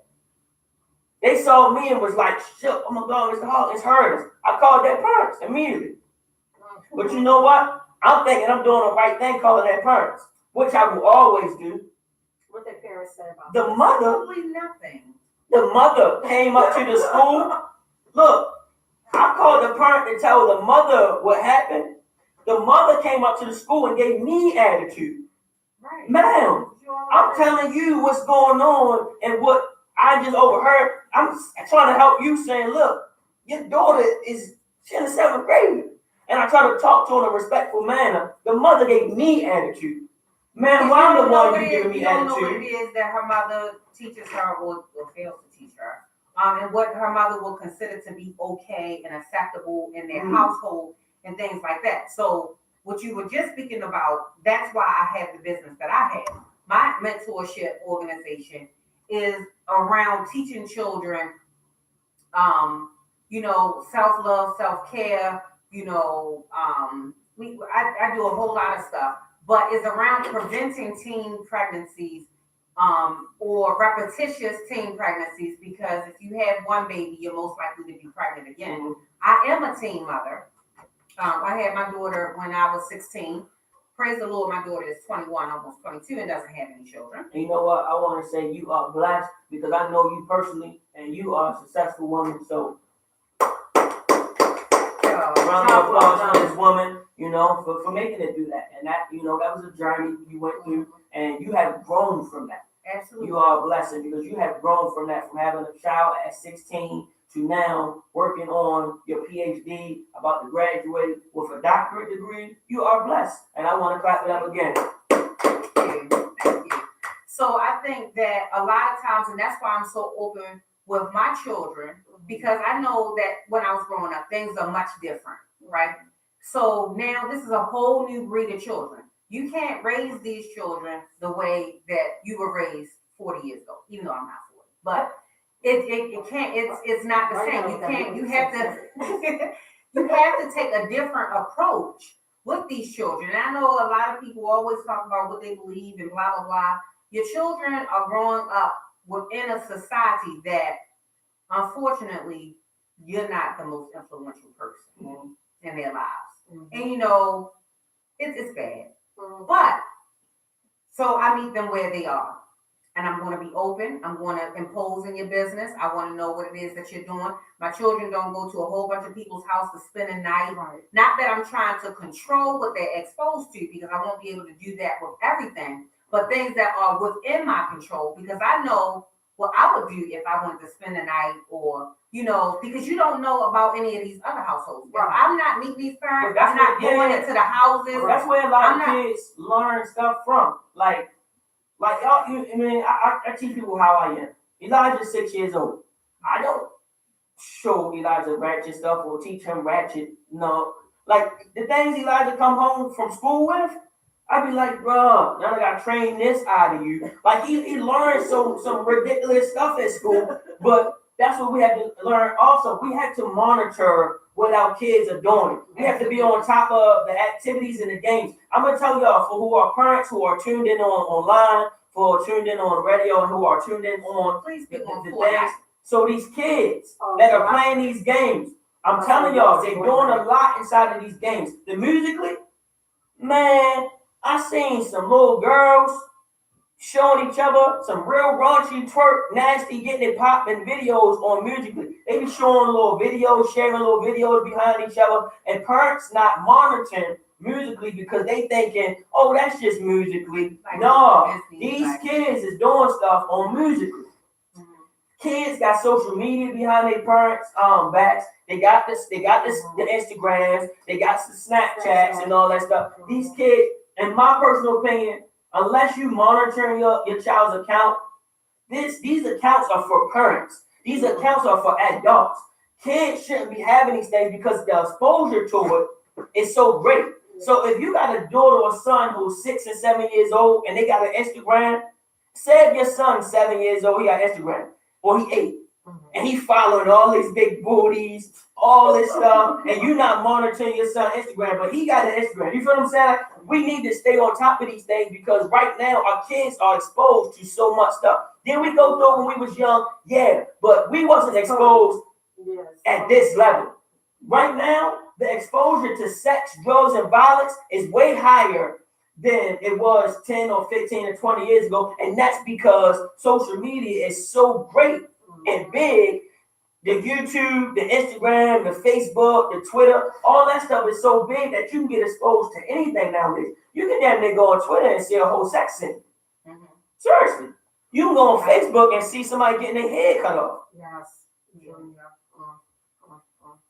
They saw me and was like, "Shit, oh my God, Mr. Hall, it's hurting." I called their parents immediately. But you know what? I'm thinking I'm doing the right thing calling their parents, which I will always do. What their parents said about the mother? Probably nothing. The mother came up to the school. Look, I called the parent to tell the mother what happened. The mother came up to the school and gave me attitude. Right. Ma'am, I'm telling you what's going on and what I just overheard. I'm trying to help you saying, look, your daughter she's in the 7th grade. And I try to talk to her in a respectful manner. The mother gave me attitude. Man, why I'm the one you giving me attitude? You don't know what it is that her mother teaches her or fails to teach her. And what her mother will consider to be okay and acceptable in their household and things like that. So what you were just speaking about, that's why I have the business that I have. My mentorship organization is around teaching children, self-love, self-care, I do a whole lot of stuff, but it's around preventing teen pregnancies or repetitious teen pregnancies, because if you have one baby, you're most likely to be pregnant again. I am a teen mother. I had my daughter when I was 16. Praise the Lord, my daughter is 21, almost 22, and doesn't have any children. And you know what? I want to say you are blessed because I know you personally, and you are a successful woman. So, round of applause for this woman, for making it do that. And that, that was a journey you went through, and you have grown from that. Absolutely. You are a blessing because you have grown from that, from having a child at 16 to now working on your PhD, about to graduate with a doctorate degree. You are blessed, and I want to clap it up again. Thank you. So I think that a lot of times, and that's why I'm so open with my children, because I know that when I was growing up, things are much different, right? So now this is a whole new breed of children. You can't raise these children the way that you were raised 40 years ago, even though I'm not 40. But it can't, it's not the same. You have to you have to take a different approach with these children. And I know a lot of people always talk about what they believe and blah blah blah. Your children are growing up within a society that, unfortunately, you're not the most influential person in their lives. And it's bad. But so I meet them where they are. And I'm going to be open. I'm going to impose in your business. I want to know what it is that you're doing. My children don't go to a whole bunch of people's house to spend a night. Right. Not that I'm trying to control what they're exposed to, because I won't be able to do that with everything, but things that are within my control, because I know what I would do if I wanted to spend a night, or, because you don't know about any of these other households. Right. If I'm not meeting these parents, I'm not going into the houses. That's where a lot of kids learn stuff from. Like y'all, I teach people how I am. Elijah's 6 years old. I don't show Elijah ratchet stuff or teach him ratchet. No, like the things Elijah come home from school with, I be like, bro, now I gotta train this out of you. Like he learned some ridiculous stuff at school, but that's what we have to learn. Also, we have to monitor what our kids are doing. We have to be on top of the activities and the games. I'm gonna tell y'all, for who are parents who are tuned in online, for tuned in on radio, and who are tuned in on the things. So these kids that are playing these games, I'm telling y'all, they're doing a lot inside of these games. The musically, man, I seen some little girls showing each other some real raunchy, twerk, nasty, getting it popping videos on Musically. They be showing little videos, sharing little videos behind each other, and parents not monitoring Musically because they thinking, oh, that's just Musically. No, these kids is doing stuff on Musically. Kids got social media behind their parents' backs. They got the Instagrams, they got the Snapchats and all that stuff. These kids, in my personal opinion, unless you monitoring your child's account, these accounts are for parents. These accounts are for adults. Kids shouldn't be having these things because the exposure to it is so great. So if you got a daughter or son who's 6 and 7 years old and they got an Instagram, say if your son's 7 years old, he got Instagram, or he 8, and he following all these big booties, all this stuff, and you not monitoring your son's Instagram, but he got an Instagram. You feel what I'm saying? We need to stay on top of these things because right now our kids are exposed to so much stuff. Then we go through when we was young, but we wasn't exposed at this level. Right now, the exposure to sex, drugs, and violence is way higher than it was 10 or 15 or 20 years ago. And that's because social media is so great and big. The YouTube, the Instagram, the Facebook, the Twitter, all that stuff is so big that you can get exposed to anything nowadays. You can damn near go on Twitter and see a whole sex scene. Seriously. You can go on Facebook and see somebody getting their head cut off. Yes.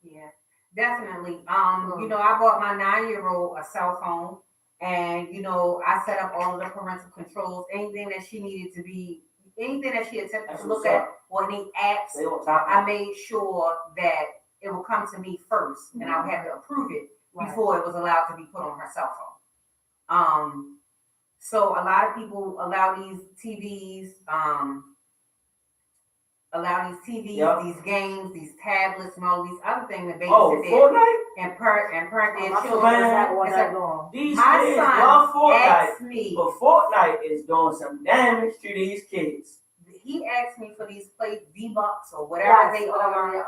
Yeah, definitely. I bought my 9-year-old a cell phone, and I set up all of the parental controls, anything that she attempted to look at, or any apps, I made sure that it would come to me first, and I would have to approve it before it was allowed to be put on her cell phone. So a lot of people allow these TVs, these games, these tablets, and all these other things that Fortnite? and parent their children. These my kids son love Fortnite, asked me, but Fortnite is doing some damage to these kids. He asked me for these plate V-Bucks or whatever they are.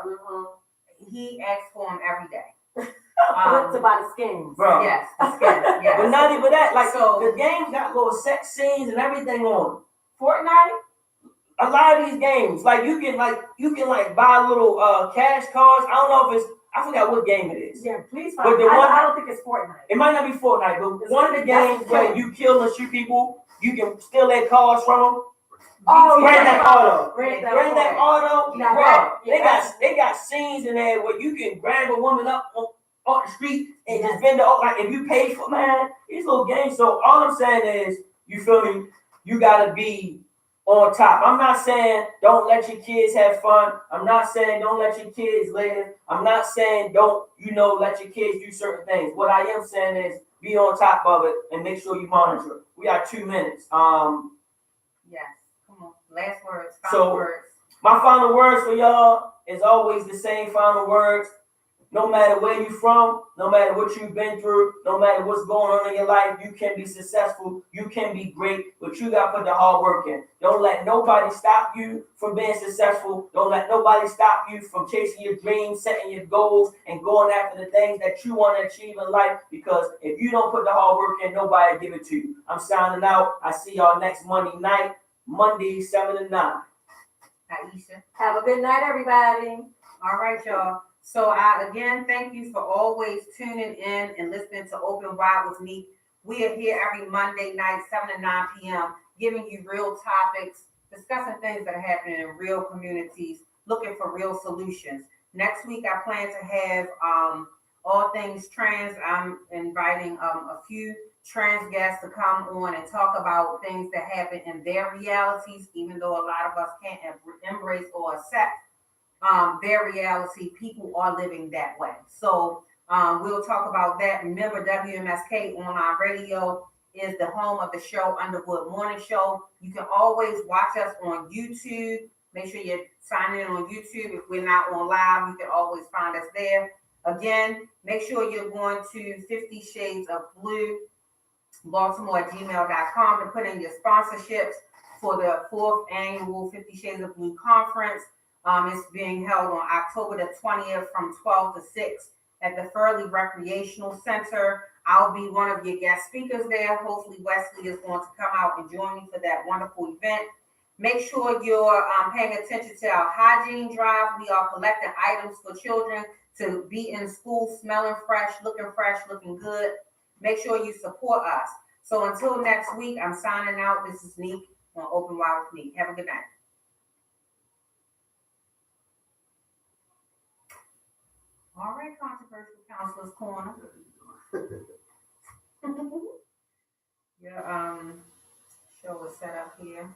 He asks for them every day. To buy the skins. Bro. Yes, the skins. Yes. But not even that. Like, so, the games got little sex scenes and everything on Fortnite. A lot of these games, like you can buy little cash cards. I don't know if I forgot what game it is. Yeah, please. But I don't think it's Fortnite. It might not be Fortnite, but one of the games where you kill and shoot people, you can steal their cars from them. Oh, Grand Theft Auto. Grand Grand Theft Auto, Now, bro. that- They got scenes in there where you can grab a woman up on the street and just bend her over. Like if you pay for, man, these little games. So all I'm saying is, you feel me? You gotta be on top. I'm not saying don't let your kids have fun. I'm not saying don't let your kids live. I'm not saying don't, let your kids do certain things. What I am saying is be on top of it and make sure you monitor it. We got 2 minutes. Yes, come on. Last words, So- final words. My final words for y'all is always the same final words. No matter where you're from, no matter what you've been through, no matter what's going on in your life, you can be successful, you can be great, but you got to put the hard work in. Don't let nobody stop you from being successful. Don't let nobody stop you from chasing your dreams, setting your goals, and going after the things that you want to achieve in life, because if you don't put the hard work in, nobody will give it to you. I'm signing out. I see y'all next Monday night, Monday, 7 to 9. Aisha. Have a good night, everybody. All right, y'all. So I again thank you for always tuning in and listening to Open Wide with me. We are here every Monday night, 7 to 9 p.m., giving you real topics, discussing things that are happening in real communities, looking for real solutions. Next week, I plan to have all things trans. I'm inviting a few trans guests to come on and talk about things that happen in their realities, even though a lot of us can't embrace or accept their reality. People are living that way. So we'll talk about that. Remember, WMSK Online Radio is the home of the show, Underwood Morning Show. You can always watch us on YouTube. Make sure you sign in on YouTube. If we're not on live, you can always find us there. Again, make sure you're going to 50 Shades of Blue, Baltimore@gmail.com to put in your sponsorships for the 4th annual 50 Shades of Blue conference. It's being held on October the 20th from 12 to 6 at the Furley Recreational Center. I'll be one of your guest speakers there. Hopefully Wesley is going to come out and join me for that wonderful event. Make sure you're paying attention to our hygiene drive. We are collecting items for children to be in school smelling fresh, looking good. Make sure you support us. So until next week, I'm signing out. This is Neeuq on Open Wide with Neeuq. Have a good night. All right, Controversial Counselor's Corner. Your show is set up here.